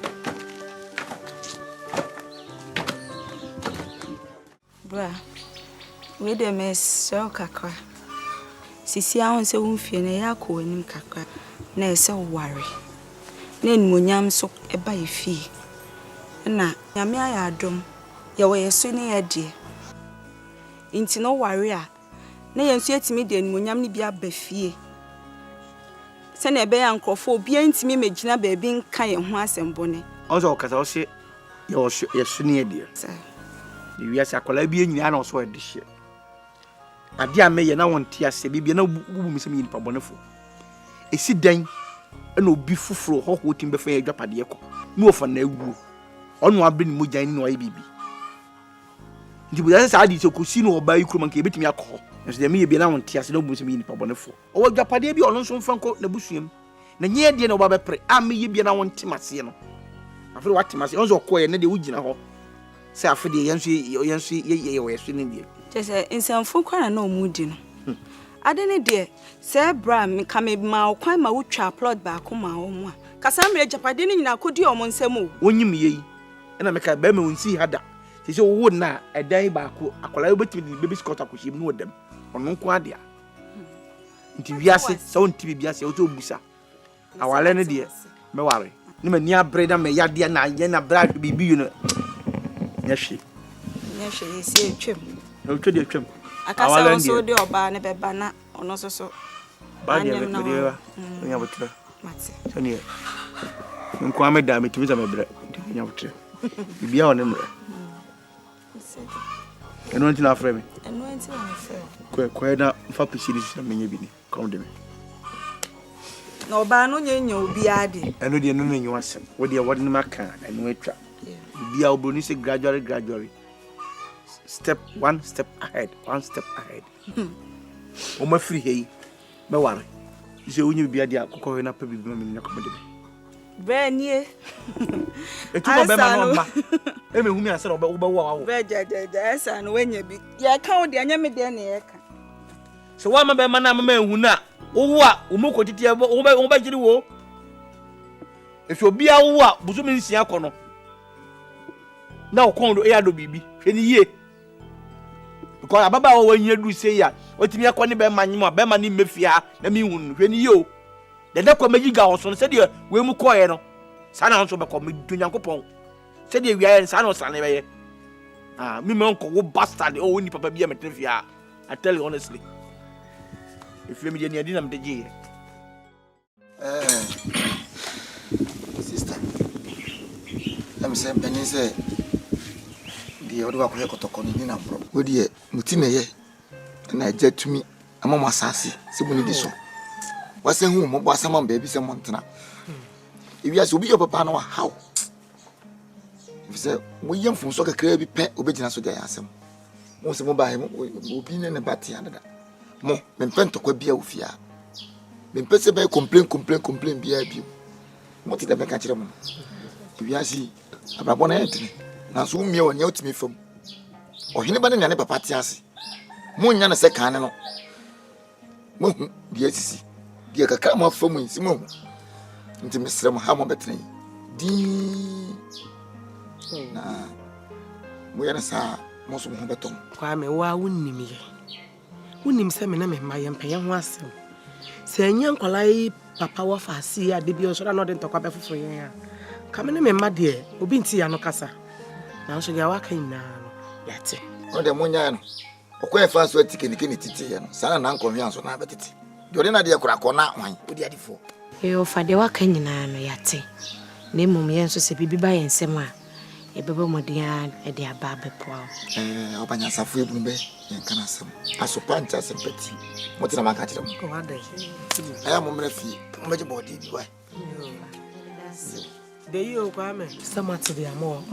bra we de mes so kakra sisi ahun se wumfie na ya akọ anim kakra na ese ware na enmonyam so eba efie na nyame aya adom ye wo yeso ne ye de inti no ware a na yensu etimi de enmonyam ne bia ba fie se na ebe ya nkrofo obi antimi megina ba bi nka ye ho asembone onzo okata o se yeso ne ye de ni wiase akola bi enyina na so de hye ade a meye na wonte ase bibia na bubu mi se mi nipa bonefo esi dan na obi fufuro hoho tim be fa ye dwapade ko no ofa na awuo onu abe ni mojan ni no ayi bibi ndi buya se adi se kosi no oba yi kuruma nke betimi akọ nso de meye bia na wonte ase na bubu se mi nipa bonefo o dwapade bi ono nso mfa nko na busuam na nye de na oba be pre a meye bia na wonte mase no afere wate mase onzo koye na de wugina ho se afede yenso ye yeso ne de Jese insamfo kwana na omudi no. Ade ne de se bra me kame ma okwan ma wutwa plot ba ko ma wo mu a. Kasa mre japade ne nyina kodi omo nsem o. Wonyim yeyi. Na me ka ba me wonsi hada. Se wo na edan ba ko akola obetimi baby scott akohim no odam. Ono nko ade a. Nti wiase se wonti bibiase wo to busa. Awale ne de me ware. Ne mani abre da me yade na ye na bra bibi you no. Nyahwe. Nyahwe esi etwem. No twede atwam. Akasa so de oba ne beba na ono so ba de be de wa. Onya botra. Mate. So ne. nko ameda me timi za me bre nya wotre bibia wo ne mre eno nti na afre me kwa na fa pishiri sha menye bi ni come de me na oba no nyenya obi ade eno de no nyi wasem wo de wo de maka eno atwa bibia obro ni se gradually step one step ahead o ma free hey me ware ise onye bibia de akokọ we na pa bibia me nyako de Brenie. Etu ko be ma no ma. E me hu mi ase no be wo wo. Beja esa no wenye bi. Ye ka wo de anya me de na ye ka. So wa ma be ma na ma hu na. Wo a wo mo ko titi wo be jiri wo. Efi obi a wo a buzu mi nsia ko no. Na wo kon do e ado bibi. Hwe ni ye. Because ababa wo wanya du se ya. Otimi akọ ne be ma nyimo be ma ni mefia na mi hu no. Hwe ni ye o. Dede kwa mejiga onso se de we mu koye no sana onso be ko medu nyankopon se de wiaye sana onso na be ye me onko wo bastard o ni papa bia metrefia. I tell you honestly, if you me dey na me dey sister am say benin say de odo akọ kotoko ni na bro we de muti na ye na jetumi amama asase se boni di so wase hu mo bo asama baby se montena iwi ase obi yo papa na wa how if say mo yem fun so kakra bi pe obegina so dia asem mo se mo ba he mo obi ne bati adada mo me pento kwa bia ofia me pese be complain bia bi mo ti da be ka kire mo iwi ase abrabo na yetene na so mie woni otimi fam ohene ba ne papa ti ase mo nya na se kan ne no mo hu bia sisi dia kaka ma famu nsimo nti mesrɛ mo ha mo betene di na mo yana sa mo so mo beton kwa me wa wonnim ye wonnim sɛ me na me ma ye mpɛyɛ ho asɛm sɛ anya nkwalai papa wa fa asi ade bi so na no de ntɔkwa bɛfofo yɛn a ka me ne me ma de obi nti ya no kasa na nso ga wa ka nyina no yate no de mo nya no okwa fa so atike ni titi ye no sana na nkɔhwe anso na betete Yori na de kura kona hwan odi adifo e o fa de waka nyina no yate na mmom ye nso se bibi ba ye nsem a e bebe modia e de aba bepo obanya safo ebunu be ye kana sam asopa nta sempati motina maka kire mo ko wada aya mo mra fi mo je body bi wa de yo kwa me samati de mo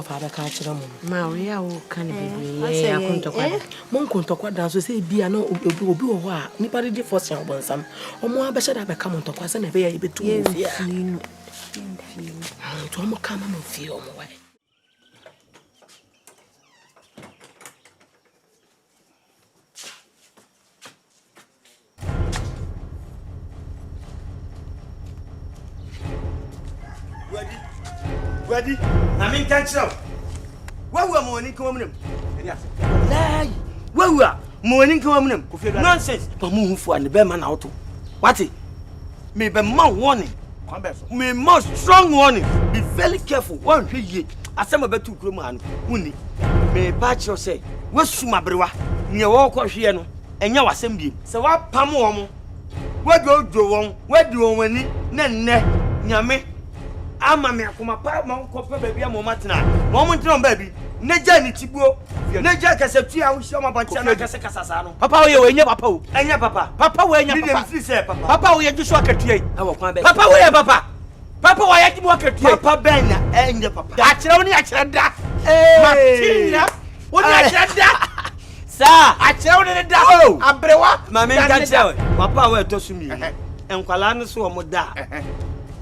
fa ba ka kire mo ma we ya wo kan bibi ye akontokwa mo nkontokwa da so se bia na obi wo ho a nipa de force yan bonsam omo abehye da be ka mo ntokwa se na be ya betu ofia to mo kama mo fi omo wa Ready? I mean, catch up. What were morning come on? Lie. What were morning come on? Nonsense. But move for the bear man out. What it? May be more warning. May more strong warning. Be very careful. One ye. I said about 2 km. Uni. May patch your say. What's my brewa? Near walk or here no. And you assembly. So what pamo? What go do on? What do you want? Ne. Nyame. Ama me akoma pa ma nkopa baby amomatena moment no baby neja ni tibuo neja kasetua wo hia ma bantia na kasasa no papa wo ye we nya papa wo enya papa wo enya papa ni say papa wo ye giso akatua yi e wo kwa be papa wo ye papa wo ye gibo akatua papa ben na enya papa akire wo ni akire da matina wo ni akire da sa akire wo ni da abrewa ma me nka kire papa wo etosumi enkwala no so wo da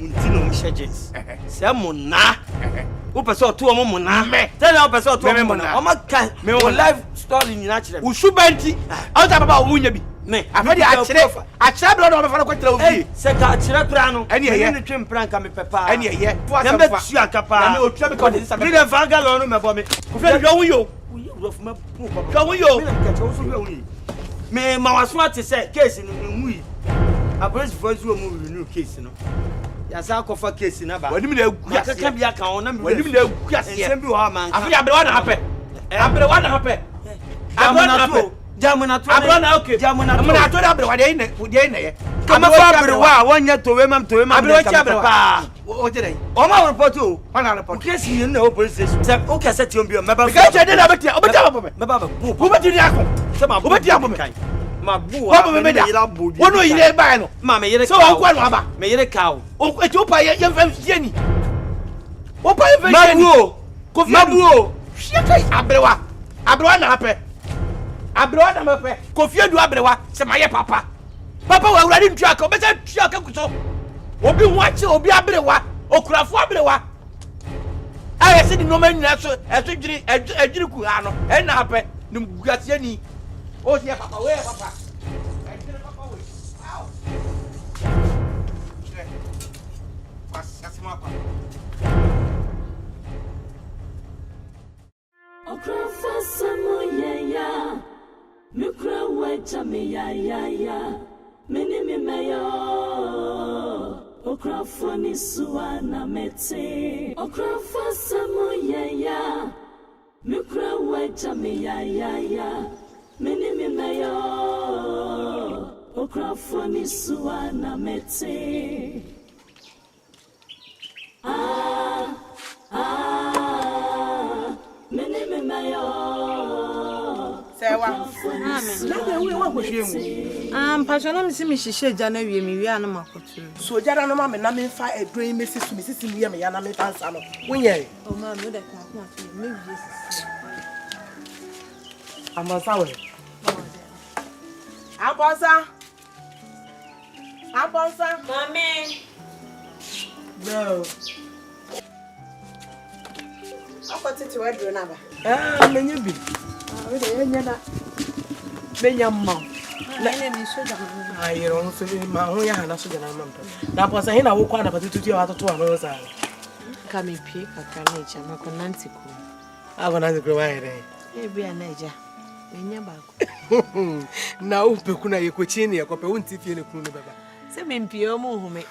Untino mshejens. Se mona. O person to omo mona. Tell na o person to omo mona. O ma kan. Me o life story ni na kire. Usubanti. O ta baba o wunya bi. Me. Afedi akire. Akire bro na o me fa ko tira obi. Se ka akire pra no. Eni ye. Ni twem pranka me pepa. Eni ye. To asem fa. Na me tua kapa. Na me o tua me ko de sa. Ni de vanga lo no me bo me. Ko fe do wu yo. Rof ma pu papa. Do wu yo. Me na ka cho so wu yi. Me ma waso ate se case no mu yi. Abrasi fo zu o mu renew case no. Yasa ko fa case na ba. Wani mi na egu ase. Ka bia kan ona mi. Wani mi na egu ase. Ensem bi wo ha man. Afi abrewa na hape. Abrewa na hape. Abrewa na hape. Jamuna to. Abrewa na okay. Jamuna to. Jamuna to abrewa de ine ye. ma fa brewa wonya towe mam abrewa chi abrewa o jere o ma report o wana report case ni na o police station se o ka set yombio me ba ka che de na betia o betia ba me ba bu o betia ni akọ se ma o betia bo me ma bu wa ba me da wono yire ba no ma me yire so o kwa no aba me yire ka o e jo pa ye fam sie ni o pa ye fam sie ni ma bu o hye kai abrewa na hape abrewa na mape Kofi Adu abrewa se ma ye papa wa urade ntua ka obesa tua ka kuso obi nwache obi abrewa okurafo abrewa aye se di no ma nyina so eso dwiri ku ha no e na hape nim guasie ni o se papa we papa e papa we wow asima pa Okrafa samoyeya Mukra wacha ya Mini meyo Okrafa ni suana mete Okrafa samoyeya Mukra wacha ya Mini meyo Okrafa ni suana mete Mpatcho na misi mi hihye gya na wie mi wi anam akotu. So jara no ma me na me fa edron mesi su mesi mu ye me ya na me fansa no. Wonye. O ma me da kan ko atu me wie sisi. Amasa we. Abonsa. Mami. Bro. Akwati we dro na ba. Menye bi. We de yenye na. Menya ma. Na ene mi so da mo. Ayiro nso ma ho ya na so jana ma mpa. Na Abonsa he na wo kwa na patutu ya atoto ano sa. Ka me pie kakra na echa mako nanti ku. Agona ze kwa ere. E bia na eja. Menya ba ko. Na wo peku na ye kochi ne ye kope wo nti fie ne kunu ne baba. Se me mpie o mu hume.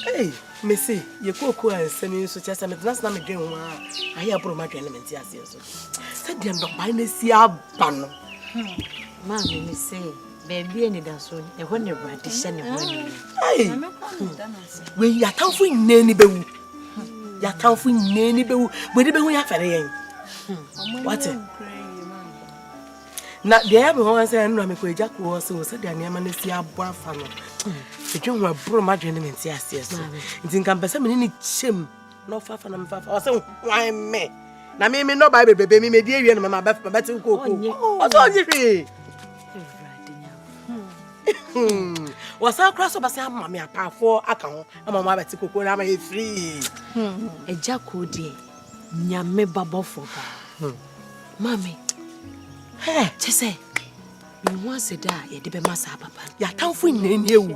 Hey, Messi, ye koko ansemi so chesa me tena me dwen ho a aye abro ma dwen ne menti ase so. Se dia ndo ba na si aba no. Ma me say, baby ni da so e ho ne brade hye ne ho ni. Hey. We ya tanfo nne ni bewu. Ya tanfo nne ni bewu. We de bewu ya fere yen. What? Na dia be ho say no me ko eja ko so se dia ne ma na si abo afa no. Edwon wa bro ma dwen ne menti ase so. Nti nka mpese me ni chem no fafa na mfafa. O se wan me. Na me no ba bebe me di ewie no ma ba ti ko ko. O so onye hwe. Wasa kra so basa ma me apafo aka ho ama ma ba ti kokko na ma e free. Eja ko die nyame babofo ba. Mami. Hey, chese. Mi wan se da ye de be masa papa. Ya tanfo nne ni ewu.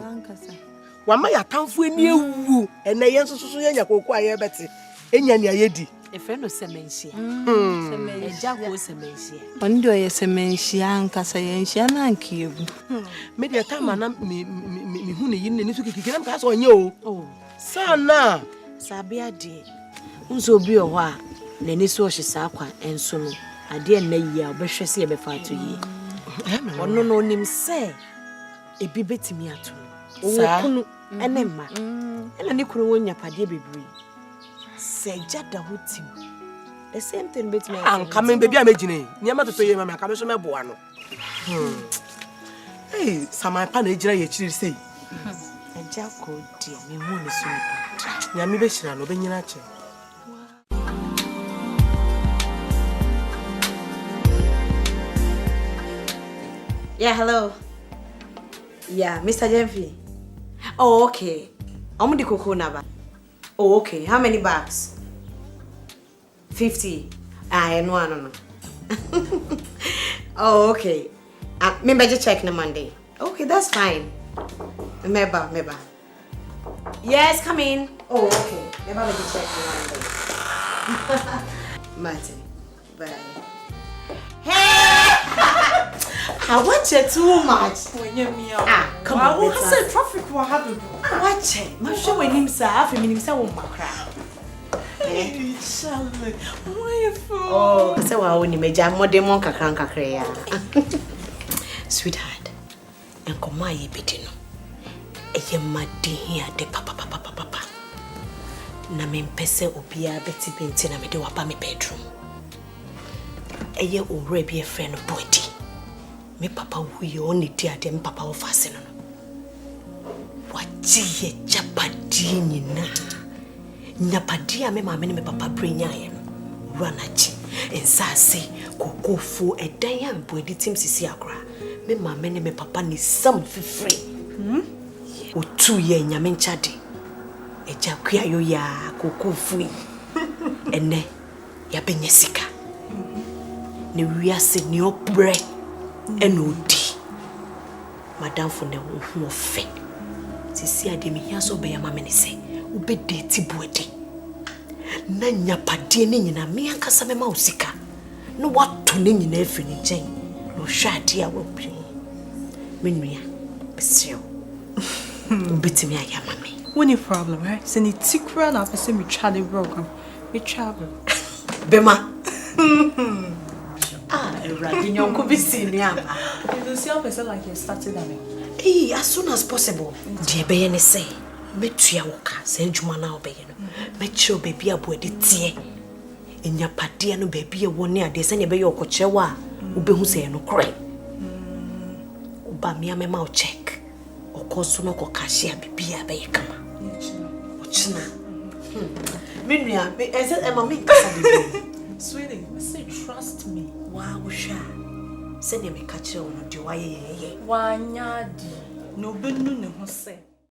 Wa ma ya tanfo ni ewu. Ene ye nsoso ye nya kokko aye beti. Enya ni ayedi. E fe no semenhia. Eja ko semenhia. Oni do ye semenhia ankasa ye nhia na ankiebu. Me de tama na me hu ne yin ne su kikiki na ka so onye o. Oh, sana. Sabia de. Unso bi o ho a na ni so hyesa kwa enso no. Ade na yi a obehwe se ye be fa to yi. Ono no nim se ebi betimi ato. Owo kunu ene ma. Ena ni kunu wonya pade bebre. Se jada hotim. The same thing betimi. An kamen baby amegine. Niam to ye mama kamen so meboa no. Hey, sama pa na ejira ye chiri sei. Eja ko die me hu ne so ni. Nyame be hira no be nyina che. Yeah, hello. Yeah, Mr. Jemfi. Oh, okay. Omudi koko naba. Oh, okay. How many bags? 50. No. Oh, okay. Maybe just check on Monday. Okay, that's fine. Meba. Yes, come in. Oh, okay. Maybe just check on Monday. Martin, bye. Hey! I watch it too much. Come on. I said traffic will happen. Watch it. My show with him, sir. I feel him, sir, won't cry. Charlie, wonderful. Oh, so I only made jam more demon kakran kakrea. Sweetheart, and come my bedino. A yamadi here de papa. Na me mpese obia beti benti na me de wapa me bedroom. Eye owre bi e friend body. Me papa wu ye oni di ade me papa wo fase no. Waji ye japadi nyina. Nyapadi a me ma me papa brenya ye no. Ranachi ensase kokofu edan ya mbodi tim sisi akra. Me ma me papa ni sam fifre. Otu ye nyame nchade. Eja kwia yo ya kokofu. Ene ya benyesika. Ne wiase ni obre enodi. Madam for ne ho fe. Sisi ade me hiaso be ya ma me ne se. Ube date buedi. Na nyapade ne nyina me ankasa me ma osika. No wato ne nyina afi ne nchen. No hwade a wopi. Me nua besio. Ubitimi ayama me. Any problem, right? Send it tikra na pese me chale program. Me travel. Bema. Eradi nyonko bisi ni ama. You see how person like you started that me. Eh, as soon as possible. Die be ne say. Metua woka, say djuma na obeye no. Mecho baby aboadi tie. Enyapade no baby e woni ade se ne be ye okochewa. Ubehu se no kore. Uba me amema o check. Okoso no ko cashier bibia be ye kama. Ochina. Minua, is it Emma me kasa bibi? Sweetie, say trust me. Wow, sha. Send me catch on do why ye. Wanyadi. No benu ne ho se.